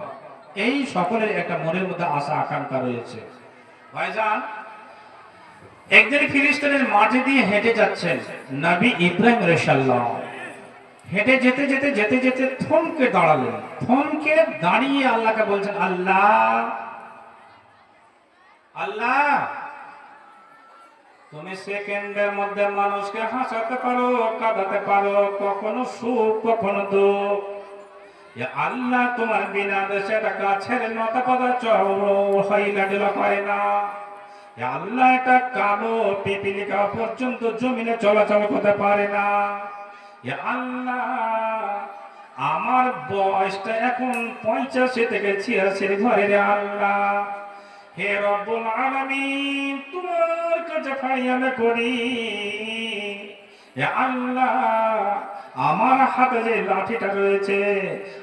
এই সকলের একটা মনের মধ্যে আশা আকাঙ্ক্ষা রয়েছে। ভাইজান একদিন ফিলিস্তিনের মাটি দিয়ে হেঁটে যাচ্ছেন নবী ইব্রাহিম আলাইহিসসালাম। হেঁটে যেতে যেতে যেতে যেতে থমকে দাঁড়ালেন। থমকে দাঁড়িয়ে আল্লাহকে বলছেন, আল্লাহ আল্লাহ, তুমি সেকেন্ডের মধ্যে মানুষকে হাসাতে পারো, কাঁদাতে পারো, কখনো সুখ কখনো দুঃখ। এ আল্লাহ, তোমার বিনা দেশে একটা গাছের লতা পাতা হইলা হয় না। এ আল্লাহ, একটা কালো পিপিলিকা পর্যন্ত জমিনে চলাচল করতে পারে না। এ আল্লাহ, আমার বয়সটা এখন 85 থেকে 86 ঘরে। রে আল্লাহ, হে রব্বুল আলামিন, তোমার কাছে ফারিয়াদ করি, হে আল্লাহ, আমার হাতে যে লাঠিটা রয়েছে,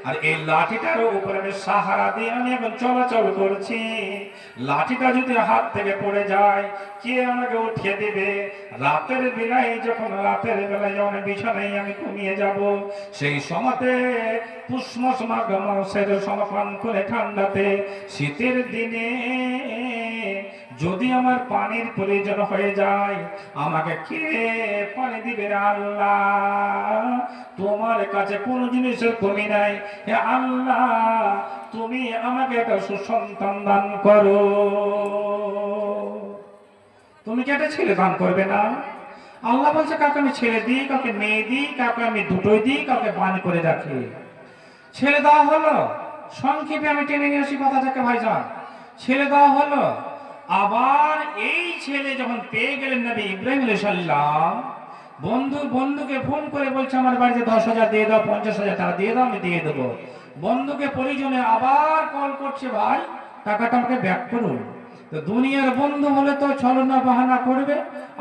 আর এই লাঠিটার উপরে আমি সাহারা দিয়ে আমি এখন চলাচল করছি। লাঠিটা যদি হাত থেকে পড়ে যায়, কে আমাকে উঠিয়ে দিবে? রাতের বেলায় যখন যখন বিছানায় আমি ঘুমিয়ে যাব, সেই সময়তে পুষ্মস মাঘ মাসের সমাপান করে ঠান্ডাতে শীতের দিনে যদি আমার পানির প্রয়োজন হয়ে যায়, আমাকে কে পানি দিবে? আল্লাহ, তোমার কাছে কোন জিনিসের কমি নাই। হে আল্লাহ, তুমি আমাকে একটা সুসন্তান দান করো। তুমি কি একটা ছেলে দান করবে না? আল্লাহ বলছে, কাউকে আমি ছেলে দিই, কাউকে মেয়ে দিই, কাউকে আমি দুটোই দিই, কাউকে বান করে রাখি। ছেলে দেওয়া হলো। সংক্ষেপে আমি টেনে নিয়ে আসি কথাটাকে ভাইজান। ছেলে দেওয়া হলো। আবার এই ছেলে যখন পেয়ে গেলেন নবী ইব্রাহিম আলাইহিসসালাম, বন্ধুকে ফোন করে বলছে, আমার বাড়িতে 10,000 দিয়ে দাও, 50,000 টাকা দিয়ে দাও, আমি দিয়ে দেবো। বন্ধুকে পরিজনে আবার কল করছে, ভাই টাকাটা আমাকে ব্যাক করুন। তো দুনিয়ার বন্ধু হলে তো ছলনা বাহানা করবে,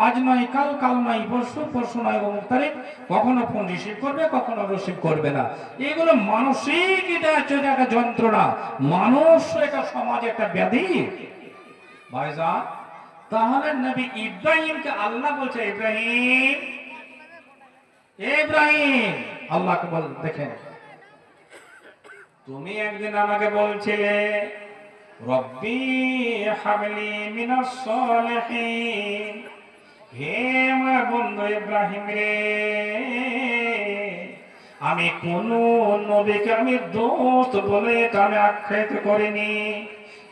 আজ নয় কাল, কাল নয় পরশু, পরশু নয় অমুক তারিখ, কখনো ফোন রিসিভ করবে, কখনো রিসিভ করবে না। এগুলো মানসিক, এটা হচ্ছে একটা যন্ত্রণা, মানুষ, এটা সমাজে একটা ব্যাধি ভাইজান। তাহলে নবী ইব্রাহিমকে আল্লাহ বলছে, ইব্রাহিম, ইব্রাহিম, আল্লাহকে বল, দেখেন, তুমি একদিন আমাকে বলছিলে, রব্বি হাবলি মিনাস সালিহিন, হে আমার বন্ধু ইব্রাহিম রে, আমি কোন নবীকে আমি দোস্ত বলে এটা আমি আখ্যায়িত করিনি।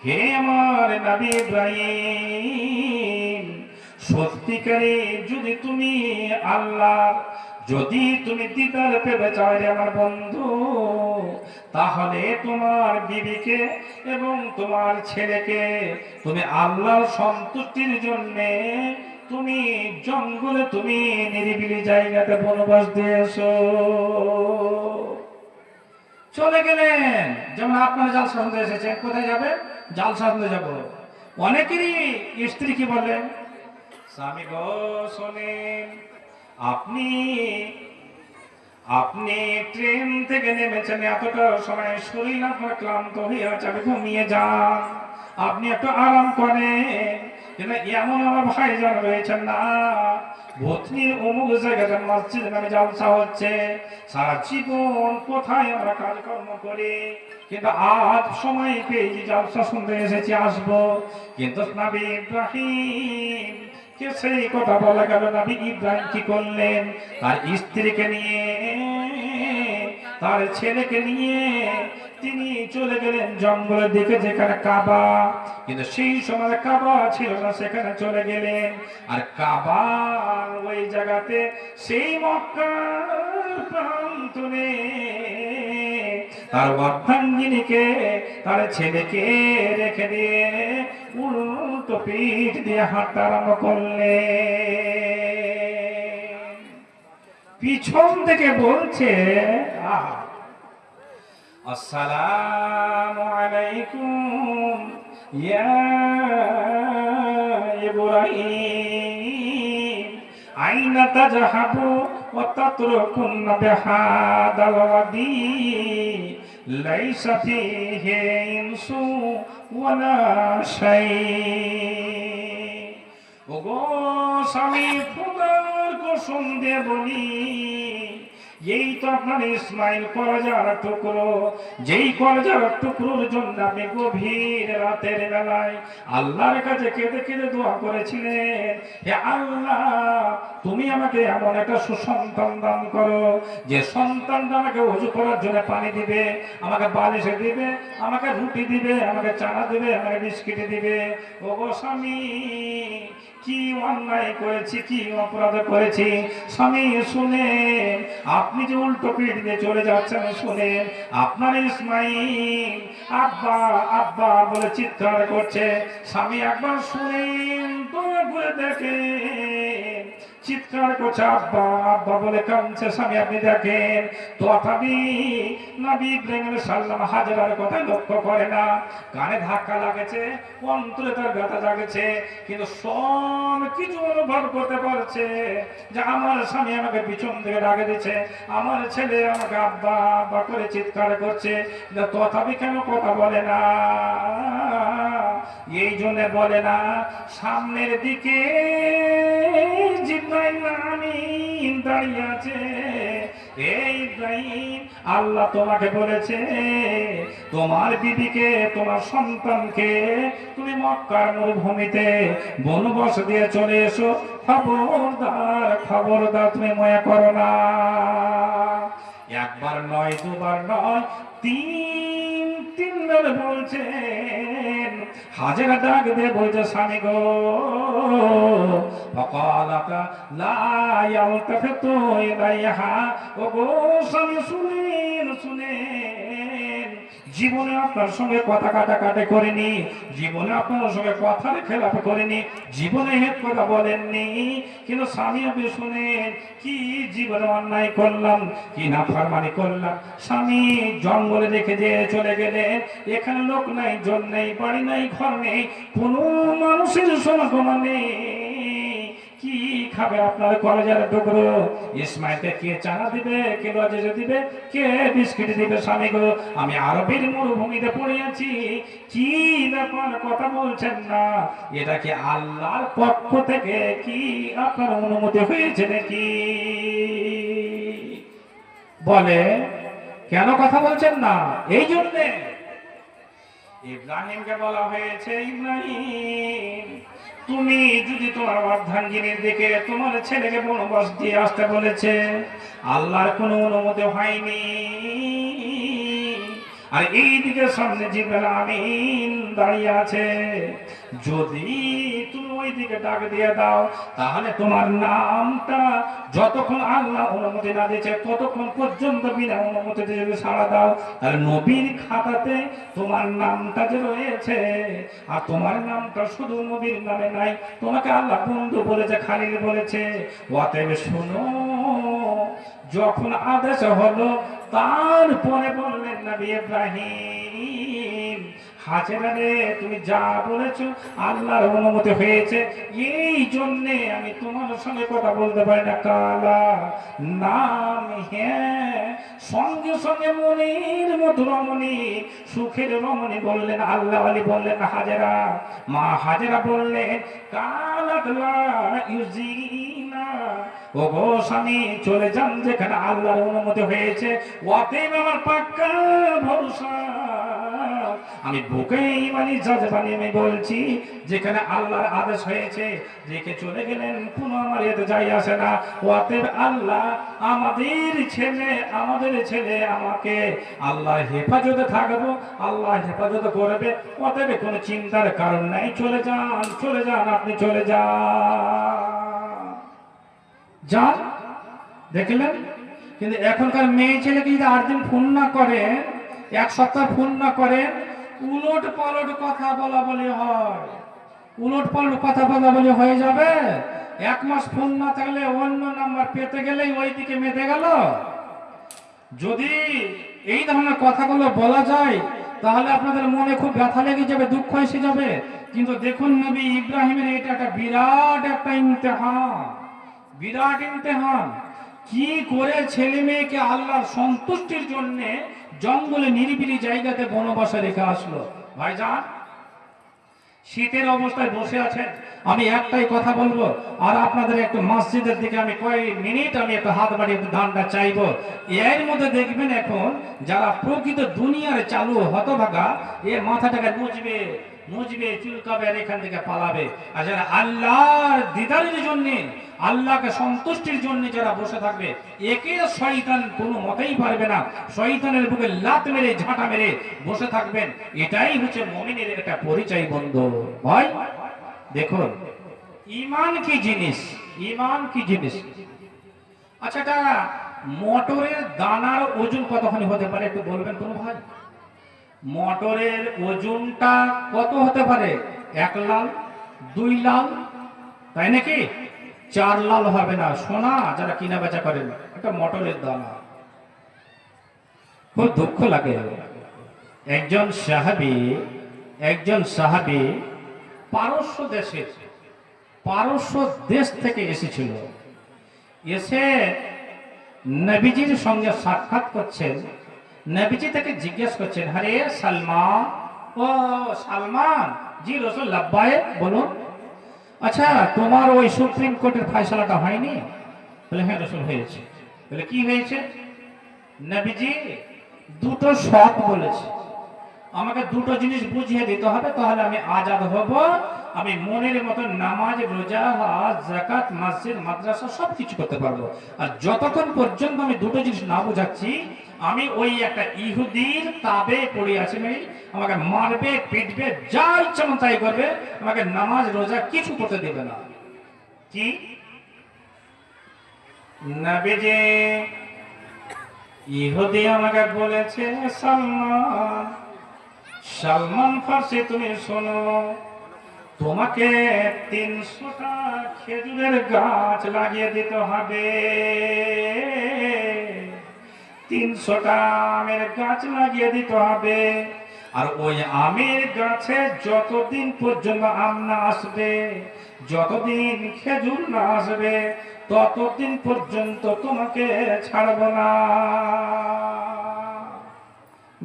হে আমার নবী ইব্রাহিম, সত্যিকারে যদি তুমি আল্লাহ, যদি তুমি দিদার পেতে চাও রে আমার বন্ধু, তাহলে তোমার বিবিকে এবং তোমার ছেলেকে তুমি আল্লাহর সন্তুষ্টির জন্য তুমি জঙ্গলে, তুমি নিরিবিলি জায়গাতে বনবাস দিয়ে এসো। চলে গেলেন। যেমন আপনারা জালসা শুনতে এসেছেন, কোথায় যাবেন? জালসা শুনতে যাব। অনেকেরই স্ত্রী কি বলেন, স্বামী গো শোনেন, আপনি আপনি ট্রেন থেকে নেমেছেন, এতটা সময় শরীর আপনার ক্লান্ত হয়ে আছে, আপনি ঘুমিয়ে যান, আপনি একটু আরাম করেন। কিন্তু এমন আমার ভাইজান রয়েছেন না, ভূতনির অমুক জায়গাতে মসজিদ নামে জালসা হচ্ছে, সারা জীবন কোথায় আমরা কাজকর্ম করি, কিন্তু আজ সময় পেয়েছি জালসা শুনতে এসেছি, আসবো। কিন্তু নবী ইব্রাহিম কে সেই কথা বলা গেল, নবী ইব্রাহিম কি করলেন? তার স্ত্রীকে নিয়ে, তার ছেলেকে নিয়ে তিনি চলে গেলেন জঙ্গলের দিকে, যেখানে কাবা, কিন্তু সেই সময় কাবা ছিল না, সেখানে চলে গেলেন। আর কাবার ওই জায়গাতে সেই মক্কার প্রান্তরে তার অর্ধাঙ্গিনীকে, তার ছেলেকে রেখে দিয়ে উল্টো পিঠ দিয়ে হাঁটা আরম্ভ করলে। পিছন থেকে বলছে, আসসালামু আলাইকুম ইয়া ইব্রাহিম, আইনা তাযহাবু ওয়া তাতরুকুনা বিহাদাল ওয়াদি লাইসা ফীহি ইনসু ওয়ালা শাই। ওগো স্বামী, খোদার কসম দিয়ে বলি, এই তো আপনার ইসমাইল কলেজার টুকরো, যেই কলেজার টুকরোর জন্য আপনি গভীর রাতের বেলায় আল্লাহর কাছে কেঁদে কেঁদে দোয়া করেছিলেন, হে আল্লাহ তুমি আমাকে এমন একটা সুসন্তান দান করো যে সন্তানটা আমাকে ওযু করার জন্য পানি দিবে, আমাকে বালিশে দিবে, আমাকে রুটি দিবে, আমাকে চানা দিবে, আমাকে বিস্কিট দিবে। ও গো স্বামী, কি অন্যায় করেছি, কি অপরাধ করেছি স্বামী শুনেন, আপনি যে উল্টো পিঠ দিয়ে চলে যাচ্ছেন শুনেন। আপনার ইসমাইল আব্বা আব্বা বলে চিৎকার করছে, স্বামী একবার শুনেন, দয়া করে দেখেন, চিৎকার করছে আব্বা আব্বা বলে কাঁদছে স্বামী, আপনি দেখেন। তথাপি নবী ইব্রাহিম আলাইহিস সালাম হাজেরার কথা লক্ষ্য করে না, কানে ধাক্কা লাগেছে, অন্তরে তার ব্যথা জাগেছে, কিন্তু সব কিছু অনুভব করতে পারছে যে আমার স্বামী আমাকে পিছন থেকে ডাকে দিচ্ছে, আমার ছেলে আমাকে আব্বা আব্বা করে চিৎকার করছে, কিন্তু তথাপি কেন কথা বলে না? এই জন্য বলে না, সামনের দিকে জিব্রাইল আমিন দাঁড়িয়ে আছে। এই ইব্রাহিম, আল্লাহ তোমাকে বলেছে তোমার বিবিকে, তোমার সন্তানকে তুমি মক্কার মরুভূমিতে বনবাস দিয়ে চলে এসো, খবরদার খবরদার তুমি ময়া করো না। একবার নয়, দুবার নয়, তিনবার বলছেন। হাজেরা ডাক দিয়ে বলছে, স্বামী গো, ফাকালাতা লা ইয়ালতাফিতু ইলাইহা। ও গো স্বামী শুনেন শুনেন, জীবনে আপনার সঙ্গে কথা কাটাকাটি করিনি, জীবনে আপনার সঙ্গে কথার খেলাপ করিনি, জীবনে হেত কথা বলেননি, কিন্তু স্বামী আপনি শুনেন, কি জীবনে অন্যায় করলাম, কি নাফরমানি করলাম। স্বামী জঙ্গলে রেখে দিয়ে চলে গেলেন, এখানে লোক নাই, জন নেই, বাড়ি নাই, ঘর নেই, কোনো মানুষের সমাগম নেই, কি খাবে আপনার কলেজের টুকরো? ইসমাইলকে কে চানা দিবে, কে লজেজ দিবে, কে বিস্কিট দিবে? স্বামী গো, আমি আরবের মরুভূমিতে পড়ে আছি, কি ব্যাপার কথা বলছেন না? এটা কি আল্লাহর পক্ষ থেকে কি আপনার অনুমতি হয়েছে নাকি? বলে কেন কথা বলছেন না? এই জন্যে ইব্রাহিমকে বলা হয়েছে, ইব্রাহিম তুমি যদি তোমার অর্ধাঙ্গিনীর দিকে তোমার ছেলেকে বনবাস দিয়ে আসতে বলেছে, আল্লাহর কোনো অনুমতি হয়নি, আর এই দিকে সামনে জিবরাইল আমিন দাঁড়িয়ে আছে, যদি তুমি ওই দিকে ডাক দিয়ে দাও, তাহলে তোমার নামটা যতক্ষণ আল্লাহ অনুমতি না দিচ্ছে ততক্ষণ পর্যন্ত বিনা অনুমতিতে যদি সাড়া দাও, তাহলে নবীর খাতাতে তোমার নামটা যে রয়েছে, আর তোমার নামটা শুধু নবীর নামে নাই, তোমাকে আল্লাহ বন্ধু বলেছে, খালিল বলেছে। অতএব শোনো, যখন আদেশ হলো, তারপরে বললেন নবী ইব্রাহিম, হাজেরা রে, তুমি যা বলেছো আল্লাহর অনুমতি হয়েছে, এই জন্যে আমি তোমার সঙ্গে কথা বলতে পারি না। কালা নাম, হ্যাঁ। সঙ্গে সঙ্গে মনির মতো রমণী, সুখের রমণী বললেন, আল্লাহ আলী বললেন হাজেরা, মা হাজেরা বললেন, কালাত লা ইউজিনা। ও গো স্বামী, চলে যান যেখানে আল্লাহর অনুমতি হয়েছে, অতএব আমার পাক্কা ভরসা, আমি বুকে ইমানি জাজবানি আমি বলছি, যেখানে আল্লাহর আদেশ হয়েছে রেখে চলে গেলেন, কোনো আমার এতে যাই আসে না। অতএব আল্লাহ আমাদের ছেলে আমাকে আল্লাহর হেফাজতে থাকবো, আল্লাহ হেফাজত করবে, অতএব কোনো চিন্তার কারণ নাই। চলে যান, চলে যান, আপনি চলে যান। দেখলেন? কিন্তু এখনকার মেয়ে ছেলেকে যদি 8 দিন ফোন না করে, 1 সপ্তাহ ফোন না করে, উলট পালট কথা বলা বলি হয়, উলট পালট কথা বলা বলি হয়ে যাবে। 1 মাস ফোন না থাকলে অন্য নাম্বার পেতে গেলেই ওই দিকে মেতে গেল। যদি এই ধরনের কথাগুলো বলা যায়, তাহলে আপনাদের মনে খুব ব্যথা লেগে যাবে, দুঃখ এসে যাবে। কিন্তু দেখুন, নবী ইব্রাহিমের এটা একটা বিরাট একটা ইমতিহান, বিরাট ইমতিহান। কি করে ছেলে মেয়েকে আল্লাহর সন্তুষ্টির জন্য জঙ্গলে নিরিবিলি জায়গাতে বনবাসে রেখে আসলো। ভাইজান, শীতের অবস্থায় বসে আছেন। আমি একটাই কথা বলবো, আর আপনাদের একটু মসজিদের দিকে আমি কয়েক মিনিট আমি একটু হাত বাড়িয়ে একটু দানটা চাইবো। এর মধ্যে দেখবেন এখন যারা প্রকৃত দুনিয়ার চালু হতভাগা, এ মাথাটাকে মুজবে মুজবে চুলকাবে আর এখান থেকে পালাবে। আর যারা আল্লাহর দিদারের জন্য, আল্লাহকে সন্তুষ্টির জন্য যারা বসে থাকবে, একে শয়তান কোনো মতেই পারবে না। শয়তানের বুকে লাত মেরে ঝাঁটা মেরে বসে থাকবেন। এটাই হচ্ছে মুমিনের একটা পরিচয় বন্ধু। ভাই দেখুন, ঈমান কি জিনিস, ঈমান কি জিনিস। আচ্ছা, এটা মটরের দানার ওজন কতখানি হতে পারে একটু বলবেন কোন ভাই? মটরের ওজনটা কত হতে পারে? 1 লাল, 2 লাল, তাই নাকি? 4 লাল হবে না। সোনা যারা কিনা বেচা করেন, এটা মটরের দানা। খুব দুঃখ লাগে, একজন সাহাবী পারস্য দেশ থেকে এসেছিল। এসে নবীজির সঙ্গে সাক্ষাৎ করছেন। নবীজি তাকে জিজ্ঞেস করছেন, আরে সালমান, ও সালমান, জি রাসূল, লাব্বাইক, বলুন। আচ্ছা, তোমার ওই সুপ্রিম কোর্টের ফয়সালাটা হয়নি? বলে হ্যাঁ রাসূল, হয়েছে। বলে কি হয়েছে? নবীজি দুটো শর্ত বলেছে, আমাকে দুটো জিনিস বুঝিয়ে দিতে হবে, তাহলে আমি আজাদ হব। আমি মনের মতো নামাজ, রোজা, হজ, যাকাত, মসজিদ, মাদ্রাসা সবকিছু করতে পারবো। আর যতক্ষণ পর্যন্ত আমি দুটো জিনিস না বুঝাচ্ছি, আমি ওই একটা ইহুদির তাবে পড়ে আছি, আমাকে মারবে, পিটবে, যা ইচ্ছা মন তাই করবে, আমাকে নামাজ রোজা কিছু করতে দেবে না। কি? নবীজি ইহুদি আমাকে বলেছে, সালমান ফার্সি, তুমি শোনো, তোমাকে 300টা খেজুরের গাছ লাগিয়ে দিতে হবে, 300টা আমের গাছ লাগিয়ে দিতে হবে। আর ওই আমের গাছে যতদিন পর্যন্ত আম না আসবে, যতদিন খেজুর না আসবে, ততদিন পর্যন্ত তোমাকে ছাড়ব না।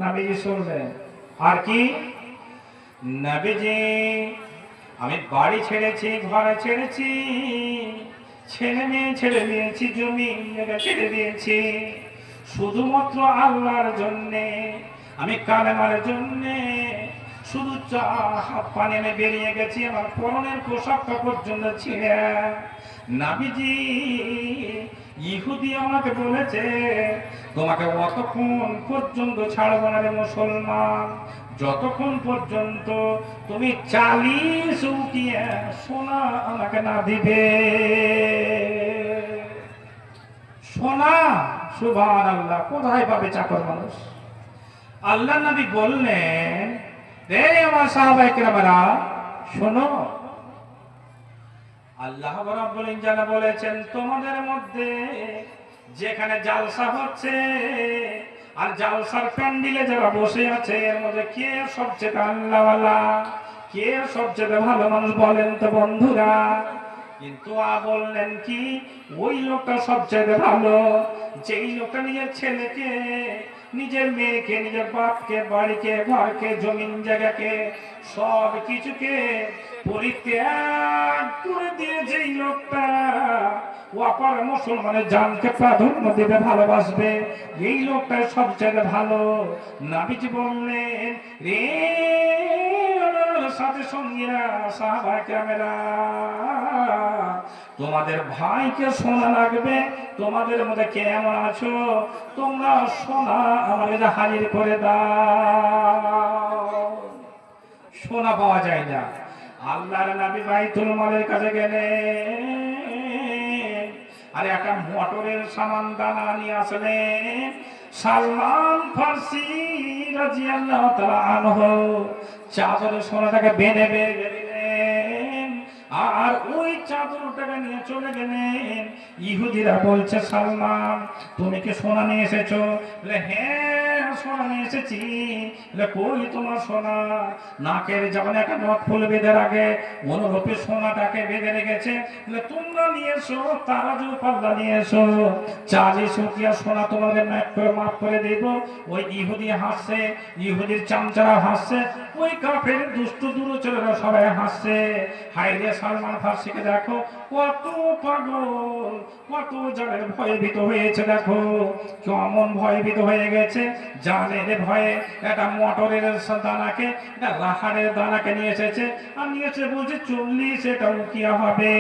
নবীজি শুনলেন। আর কি? নবীজি, আমি বাড়ি ছেড়েছি, ঘরে ছেড়েছি, ছেলে মেয়ে ছেড়ে দিয়েছি, জমি জায়গা ছেড়ে দিয়েছি, শুধুমাত্র আল্লাহর জন্যে, আমি কালেমার জন্যে শুধু হাত পানি আমি বেরিয়ে গেছি, আমার পরনের পোশাকটা পর্যন্ত ছিঁড়ে। নবীজি ইহুদি আমাকে বলেছে, তোমাকে অতক্ষণ পর্যন্ত ছাড়বো না রে মুসলমান, যতক্ষণ পর্যন্ত তুমি 40 উকিয়া সোনা আমাকে না দিবে। সোনা, সুবহানাল্লাহ, কোথায় পাবে চাকর মানুষ? আল্লাহ নবী বললেন, রে আমার সাহাবায়ে কেরামেরা, শোনো, আল্লাহ রাব্বুল ইজ্জাত বলেছেন, তোমাদের মধ্যে যেখানে জালসা হচ্ছে আর জালসার প্যান্ডেলে যারা বসে আছে, এর মধ্যে কে সবচেয়ে আল্লাহওয়ালা, কে সবচেয়ে ভালো মানুষ বলেন তো বন্ধুরা? কিন্তু বললেন কি, ওই লোকটা সবচেয়ে ভালো যেই লোকটা নিজের ছেলেকে, নিজের মেয়েকে, নিজের বাপকে, বাড়িকে, ঘরকে, জমিন জায়গাকে, সব কিছুকে পরিত্যাগ করে দিয়ে যেই লোকটা অপর মুসলমানের জানকে প্রাধান্য দেবে, ভালোবাসবে, এই লোকটা সবচেয়ে ভালো। নবীজি বললেন, রে সাথে সঙ্গীরা, সাহাবায়ে কেরামেরা, তোমাদের ভাইকে সোনা লাগবে, তোমাদের মধ্যে কেমন আছো, তোমরা সোনা আমার কাছে হাজির করে দাও। সোনা পাওয়া যায় না। আল্লাহর নবী বাইতুল মালের কাছে গেলেন, আর একটা মটরের সামান দানা নিয়ে আসলেন। সালমান ফার্সি রাদিয়াল্লাহু তাআলা আনহু চাদরে সোনাটাকে বেঁধে দিলেন। আর ওই চাদরটাকে নিয়ে চলে গেলেন। ইহুদিরা বলছে, সালমান তুমি কি সোনা নিয়ে এসেছো? বলে, হ্যাঁ সোনা নিয়ে এসেছি। বলে, কই তোমার সোনা? নাকের যেমন একটা নখ ফুল বেঁধে রাখে, অনুরূপে সোনাটাকে বেঁধে রেখেছে। বলে, তোমরা নিয়ে এসো, তারাজু পাল্লা নিয়ে এসো, 40 উকিয়া সোনা তোমাদের মাফ করে দেব। ওই ইহুদি হাসছে, ইহুদির চামচারা হাসছে, ওই কাফের দুষ্ট দুরচরেরা সবাই হাসছে। হায় রে সালমান ফার্সিকে দেখো কত পাগল, কত জানের ভয়ভীত হয়েছে, দেখো কেমন ভয়ভীত হয়ে গেছে। জানের ভয়ে একটা মটরের দানাকে, একটা রাহারের দানাকে নিয়ে এসেছে, আর নিয়ে এসে বলছে 40 এটা উকিয়া হবে,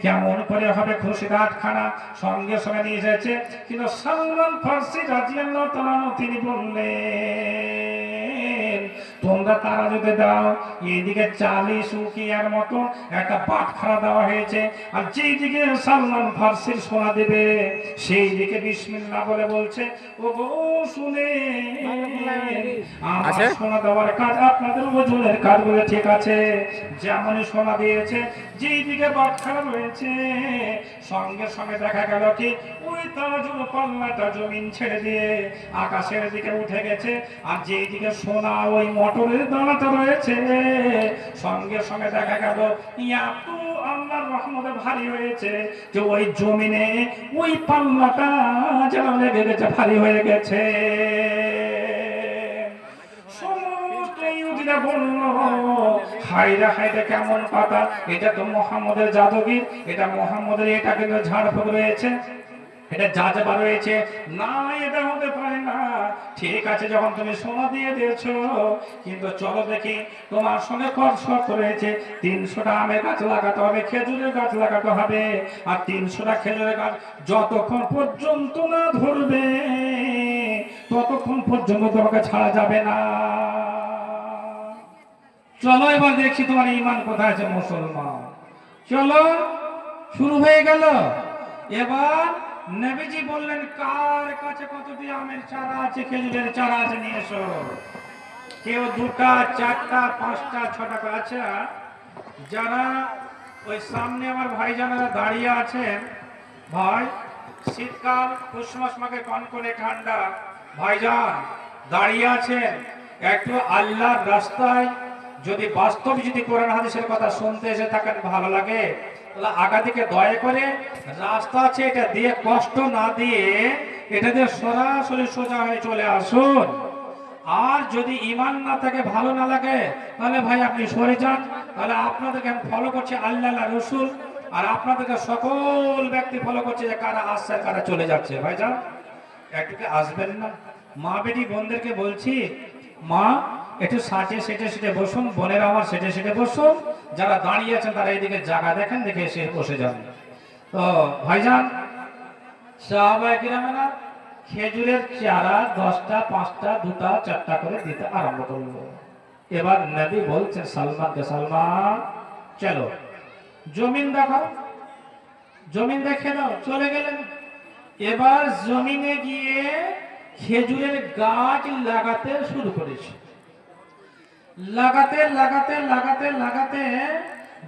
কেমন করে হবে খুশির আটখানা, সঙ্গে সঙ্গে নিয়ে এসেছে। কিন্তু সালমান ফার্সি রাদিয়াল্লাহু তাআলা তিনি বললেন, তোমরা তারা যদি দাও, এইদিকে 40 উকিয়ার মতো একটা বাটখারা দেওয়া হয়েছে, আর যেই দিকে সালমান ফার্সির সোনা দেবে সেই দিকে বিসমিল্লাহ বলে বলছে, ও গো শুনে আমার সোনা দেওয়ার কাজ আপনাদের ওজনের কাজ বলে ঠিক আছে, যেমনই সোনা দিয়েছে যেই দিকে বাটখারা রয়েছে, সঙ্গে সঙ্গে দেখা গেল কি ওই তাজুল পাল্লাটা জমিন ছেড়ে দিয়ে আকাশের দিকে উঠে গেছে, আর যেই দিকে সোনা ওই মটরের দানাটা রয়েছে, সঙ্গে সঙ্গে দেখা গেল এত আল্লাহর রহমতে ভারী হয়েছে যে ওই জমিনে ওই পাল্লাটা যেন লেগে গেছে, ভারী হয়ে গেছে। সমস্ত ইহুদিরা বলল, হায়রা হায়রা কেমন কথা, এটা তো মুহাম্মদের জাদুগির, এটা মুহাম্মদের, এটা কিন্তু ঝাড়ফুঁক রয়েছে, এটা যাযাবা রয়েছে, না এটা হতে পারে না। ঠিক আছে, যখন তুমি সোনা দিয়ে দিয়েছো, কিন্তু চলো দেখি তোমার সঙ্গে শর্ত রয়েছে, 300টা আমের গাছ লাগাতে হবে, খেজুরের গাছ লাগাতে হবে, আর 300টা খেজুরের গাছ যতক্ষণ পর্যন্ত না ধরবে ততক্ষণ পর্যন্ত তোমাকে ছাড়া যাবে না। চলো এবার দেখছি তোমার ঈমান কোথায় আছে মুসলমান। চলো, শুরু হয়ে গেল। এবার নবীজি বললেন, কার কাছে কতটি আমের চারা আছে, খেজুরের চারা আছে, নিয়ে এসো। কেউ 2টা 4টা 5টা 6টা করে আছে। যারা ওই সামনে আমার ভাই যারা দাঁড়িয়ে আছেন, ভাই শীতকাল, পৌষ মাস মাকে কনকনে ঠান্ডা, ভাইজান দাঁড়িয়ে আছেন, একটু আল্লাহর রাস্তায় যদি বাস্তব যদি কোরআন হাদিসের কথা শুনতে এসে থাকেন, ভালো লাগে, তাহলে আগা থেকে দয়া করে রাস্তা আছে এটা দিয়ে কষ্ট না দিয়ে এটা দিয়ে সরাসরি সোজা হয়ে চলে আসুন। আর যদি ঈমান না থাকে, ভালো না লাগে, তাহলে ভাই আপনি সরে যান। তাহলে আপনাদেরকে আমি ফলো করছি আল্লাহ রসুল, আর আপনাদেরকে সকল ব্যক্তি ফলো করছে যে কারা আসছে কারা চলে যাচ্ছে। ভাইজান একটু আসবেন না? মা বেটি বোনদেরকে বলছি, মা একটু সাজে সেটে বসুন, বোনেরা আমার সেটে বসুন, যারা দাঁড়িয়ে আছেন তারা এইদিকে জায়গা দেখেন, দেখে এসে বসে যান। তো ভাইজান সাহাবায়ে কিরামেরা খেজুরের চারা 10টা 5টা 2টা 4টা করে দিতে আরম্ভ করলো। এবার নবী বলছেন সালমানকে, সালমান চলো জমিন দেখো, জমিন দেখে দাও। চলে গেলেন। এবার জমিনে গিয়ে খেজুরের গাছ লাগাতে শুরু করেছে। লাগাতে লাগাতে লাগাতে লাগাতে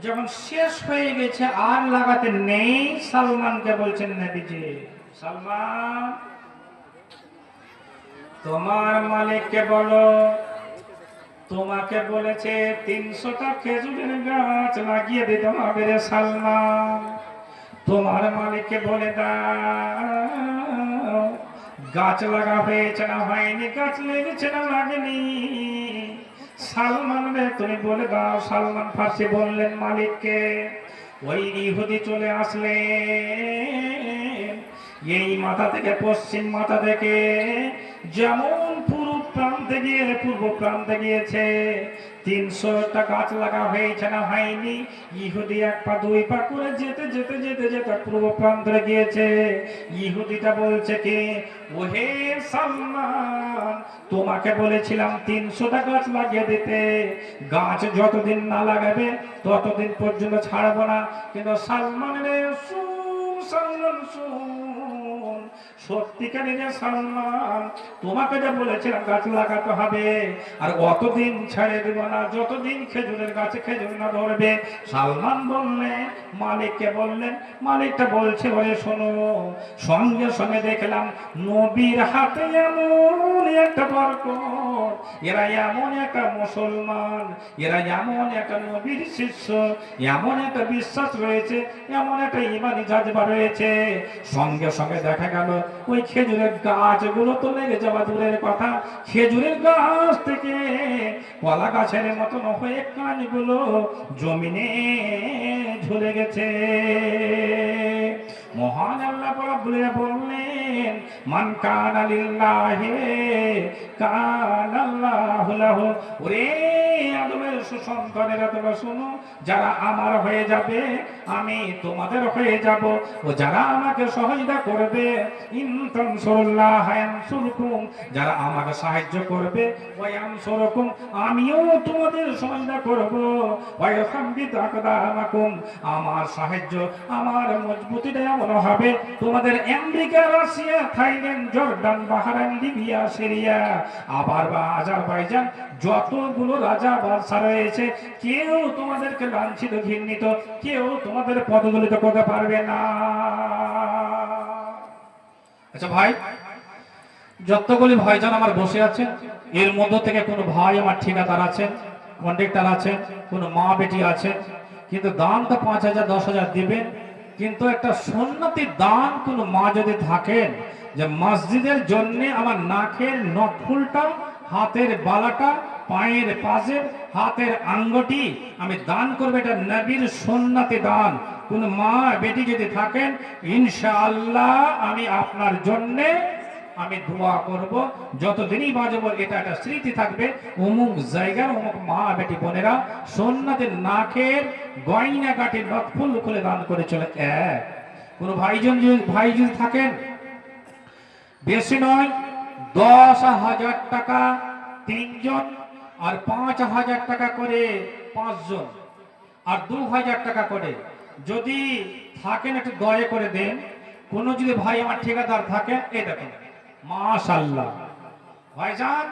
যখন শেষ হয়ে গেছে, আর লাগাতে নেই, সালমানকে বলছেন নবীজি, সালমান তোমার মালিককে বলো, তোমাকে বলেছে 300টা খেজুরের গাছ লাগিয়ে দিতে হবে রে সালমান। তোমার মালিককে বলে দাও গাছ লাগা হয়েছে না হয়নি, গাছ লেগেছে না লাগেনি। সালমান রে তুমি বলে দাও। সালমান ফার্সি বললেন মালিককে। ওই ইহুদি চলে আসলেন, এই মাথা থেকে পশ্চিম মাথা থেকে যেমন পূর্ব প্রান্তে গিয়েছে, 300টা গাছ লাগা হয়েছে না হয়নি। ইহুদি 1 পা 2 পা করে যেতে যেতে যেতে যেতে পূর্ব প্রান্তে গিয়েছে। ইহুদিটা বলছে কি, ওহে সালমান তোমাকে বলেছিলাম 300টা গাছ লাগিয়ে দিতে, গাছ যতদিন না লাগাবে ততদিন পর্যন্ত ছাড়বো না। কিন্তু সালমান রে শুন, সালমান শুন, সত্যিকারী যে সালমান, তোমাকে যে বলেছিলাম গাছ লাগাতে হবে, আর অতদিন ছেড়ে দেব না যতদিন খেজুরের গাছে খেজুর না ধরবে। সালমান বললেন, মালিককে বললেন, মালিকটা বলছে ওরে শোনো। সঙ্গে সঙ্গে দেখলাম নবীর হাতে এমন একটা বরকত, এরা এমন একটা মুসলমান, এরা এমন একটা নবীর শিষ্য, এমন একটা বিশ্বাস রয়েছে, এমন একটা ইমানি জাজবা রয়েছে। সঙ্গে সঙ্গে দেখা গেল ওই খেজুরের গাছগুলো তো লেগে যাওয়া দূরের কথা, খেজুরের গাছ থেকে কলা গাছের মতন হয়ে কাঁচগুলো জমিনে ঝুলে গেছে। মহান আল্লাহ বললেন, মান কানা লিল্লাহি কানা আল্লাহু লাহু। ওরে আদমের সুসন্তানেরা, তোমরা শোনো, যারা আমার হয়ে যাবে আমি তোমাদের হয়ে যাব, ও যারা আমাকে সহায়তা করবে, ইন তানসুরুল্লাহ ইয়ানসুরকুম, যারা আমাকে সাহায্য করবে, ওয়া ইয়ানসুরকুম, আমিও তোমাদের সহায়তা করব, ওয়া ইউসাব্বিত আকদামাকুম, আমার সাহায্য, আমার মজবুতিটা এমন হবে তোমাদের America, Russia, Thailand, Jordan, Bahrain, Libya, Syria, আবার বা আজারবাইজান, যতগুলো রাজা বাদশা রয়েছে, কেউ তোমাদেরকে লাঞ্ছিত ঘৃণিত, কেউ তোমাদের পদদলিত করতে পারবে না। আচ্ছা ভাই, যতগুলি ভাইজান আমার বসে আছেন, এর মধ্য থেকে কোনো ভাই আমার ঠিকাদার আছেন, কন্ট্রাক্টর আছেন, কোনো মা বেটি আছেন, কিন্তু দান তো 5,000 10,000 দিবেন, কিন্তু একটা সুন্নতি দান কোনো মা যদি থাকেন, যে মসজিদের জন্য আমার নাকের নখফুলটা, হাতের বালাটা, পায়ের পাজের, হাতের আঙ্গুটি আমি দান করবো, এটা নবীর সুন্নতি দান। কোন মা বেটি যদি থাকেন, ইনশাআল্লাহ আমি আপনার জন্যে আমি দোয়া করব, যতদিনই বাঁচব এটা একটা স্মৃতি থাকবে। অমুক জায়গার অমুক মা বেটি বোনেরা সুন্নতের নাকের গয়না কাঠি নখফুল খুলে দান করে চলে। কোন ভাই যদি থাকেন, বেশি নয়, 10,000 টাকা 3 জন, আর 5,000 টাকা করে 5 জন, আর 2,000 টাকা করে যদি থাকেন একটু দয়া করে দেন। কোন যদি ভাই আমার ঠিকাদার থাকেন, এই দেখেন মাশাআল্লাহ ভাইজান,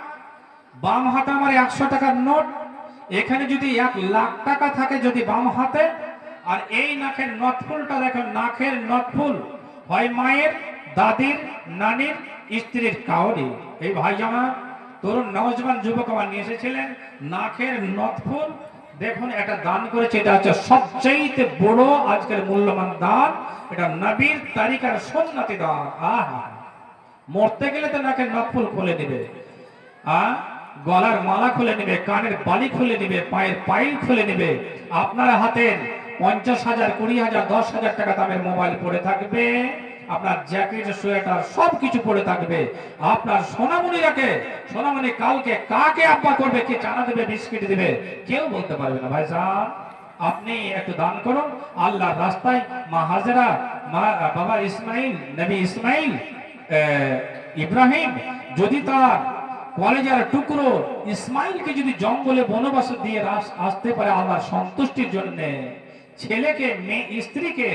বাম হাতে আমার 100 টাকার নোট, এখানে যদি 1 লাখ টাকা থাকে যদি বাম হাতে, আর এই নাকের নথফুলটা দেখেন, নাকের নথফুল হয় মায়ের, দাদির, নানির, স্ত্রীর কাউরি। এই ভাইজান তরুণ নওজওয়ান যুবক আমার নিয়ে এসেছিলেন, নাকের নথফুল দেখুন একটা দান করেছে, এটা হচ্ছে সবচেয়ে বড় আজকের মূল্যবান দান, এটা নবীর তারিকার সুন্নতি দান। আহা, মরতে গেলে তো নাকের নখফুল খুলে নেবে, গলার মালা খুলে নেবে, কানের বালি খুলে নেবে, পায়ের পাইল খুলে নেবে, আপনার হাতের 50,000 20,000 10,000 টাকা দামের মোবাইল পড়ে থাকবে, আপনার জ্যাকেট সোয়েটার সবকিছু পড়ে থাকবে, আপনার সোনামণিরাকে, সোনামণি কালকে কাকে আব্বা করবে, কে চানা দেবে, বিস্কিট দেবে, কেউ বলতে পারবে না। ভাইজান আপনি একটু দান করুন আল্লাহর রাস্তায়। মা হাজেরা, বাবা ইসমাইল, নবী ইসমাইল ইব্রাহিম যদি তার কলেজার টুকরো ইসমাইলকে যদি জঙ্গলে বনবাস দিয়ে আসতে পারে আল্লাহর সন্তুষ্টির জন্য, ছেলেকে মেয়ে স্ত্রীকে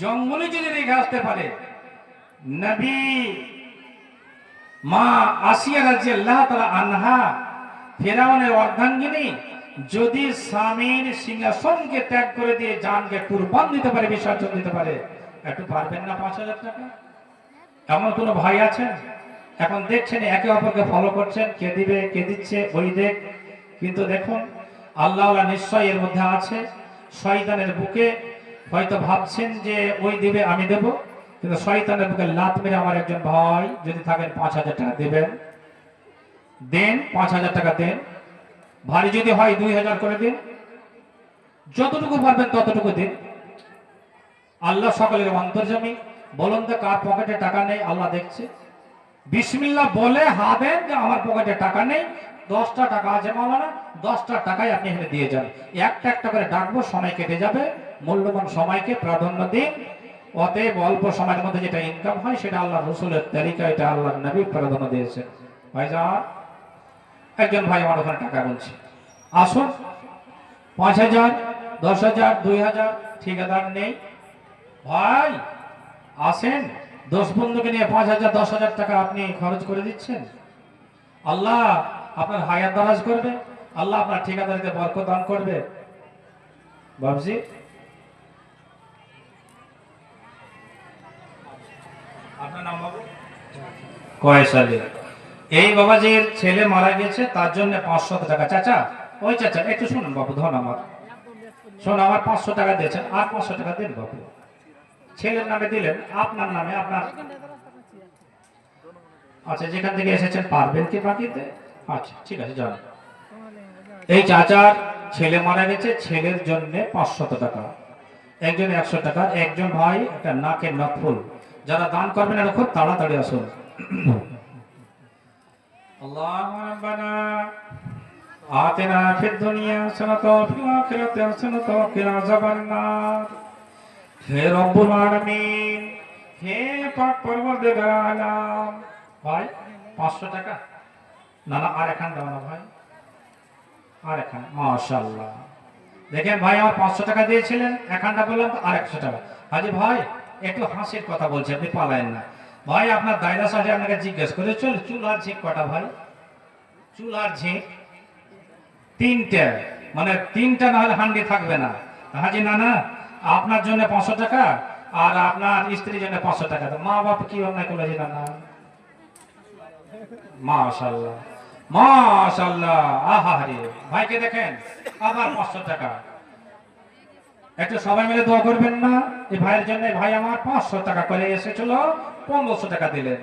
জঙ্গলে যদি রেখে আসতে পারে, নবী মা আসিয়া রাদিয়াল্লাহু তাআলা আনহা ফেরাউনের অর্ধাঙ্গিনী যদি স্বামীর সিংহাসনকে ত্যাগ করে দিয়ে জানকে কুরবান দিতে পারে, বিসর্জন দিতে পারে, একটু পারবেন না 5,000 টাকা? এমন কোন ভাই আছেন? এখন দেখছেন একে অপরকে ফলো করছেন, কে দিবে কে দিচ্ছে ওই দেখ, কিন্তু দেখুন আল্লাহ নিশ্চয় এর মধ্যে আছে। শয়তানের বুকে হয়তো ভাবছেন যে ওই দিবে আমি দেব, কিন্তু শয়তানের বুকে লাত মেরে আমার একজন ভাই যদি থাকেন 5,000 টাকা দেবেন, দেন 5,000 টাকা দেন, ভারী যদি হয় 2,000 করে দিন, যতটুকু পারবেন ততটুকু দিন। আল্লাহ সকলের অন্তর্যামী। বলুন তো কার পকেটে টাকা নেই? আল্লাহ দেখছে। বিসমিল্লাহ বলে হা দেন যে আমার পকেটে টাকা নেই, 10টা টাকা আছে মাওলানা, 10টা টাকাই আপনি এখানে দিয়ে যান। একটা একটা করে ডাকবো, সময় কেটে যাবে, মূল্যবান সময়কে প্রাধান্য দিন। অতএব অল্প সময়ের মধ্যে যেটা ইনকাম হয় সেটা আল্লাহ রসুলের তালিকা, এটা আল্লাহ নবী প্রাধান্য দিয়েছেন। ভাইজান একজন ভাই আমার ওখানে টাকা বলছে, আসুন 5,000 10,000 2,000 ঠিকাদার নেই ভাই, আসেন 10 বন্ধুকে নিয়ে 5,000 10,000 টাকা আপনি খরচ করে দিচ্ছেন। আল্লাহ আপনার হায়াত দারাজ করবে, আল্লাহ আপনার ঠিকাদারিতে বরকত দান করবে। বাবজি আপনার নাম বাবু কয়েস আলী। এই বাবাজির ছেলে মারা গেছে, তার জন্য 500 টাকা। চাচা, ওই চাচা একটু শুনুন বাবু, ধন আমার শোন, আমার 500 টাকা দিয়েছেন, আর 500 টাকা দিন বাবু। ছেলের নামে দিলেন, আপনার নামে আপনার, আচ্ছা যেখান থেকে এসেছেন পারবেন কি বাকিতে? আচ্ছা ঠিক আছে যান। এই চাচার ছেলে মারা গেছে, ছেলের জন্য 500 টাকা, একজন 100 টাকা, একজন ভাই একটা নাকের নকফুল। যারা দান করবেন এটা খুব তাড়াতাড়ি আসুন। আল্লাহুম্মা রাব্বানা আতিনা ফিদ দুনিয়া হাসানাতাও ওয়া ফিল আখিরাতি হাসানাতাও ওয়া কিনা আযাবান্নার। হে রব্বুল আলামিন, হে পাক পরওয়ারদিগার আলাম। ভাই 500 টাকা, না না আর এখান দাও না ভাই, আর এখান, মাশাআল্লাহ। দেখেন ভাই আমার 500 টাকা দিয়েছিলেন, এখানটা বললাম তো আর 100 টাকা। হাজি ভাই একটু হাসির কথা বলছি, আপনি পালায়েন না ভাই। আপনার দায়রা সাহেব আপনাকে জিজ্ঞেস করে চল, চুল আর ঝিঁক কটা ভাই? চুল আর ঝিঁক 3টে, মানে 3টা না হলে হান্ডি থাকবে না। হাজি না না, আপনার জন্য 500 টাকা আর আপনার স্ত্রীর জন্য 500 টাকা। মা বাপ কি অন্যায় করলো না না? মাশাআল্লাহ মাশাআল্লাহ, আহা রে ভাইকে দেখেন আবার 500 টাকা। একটু সবাই মিলে দোয়া করবেন না এই ভাইয়ের জন্য? ভাই আমার 500 টাকা করে এসেছিল, 1500 টাকা দিলেন।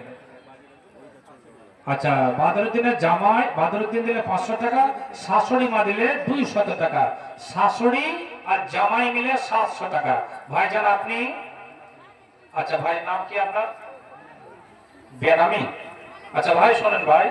আচ্ছা বাদরুদ্দিনের জামাই, বাদরুদ্দিন দিলে 500 টাকা, শাশুড়ি মা দিলে 200 টাকা, শাশুড়ি আর জামাই মিলে 700 টাকা। ভাই জান আপনি, আচ্ছা ভাই নাম কি আপনার? বেনামি। আচ্ছা ভাই শোনেন ভাই,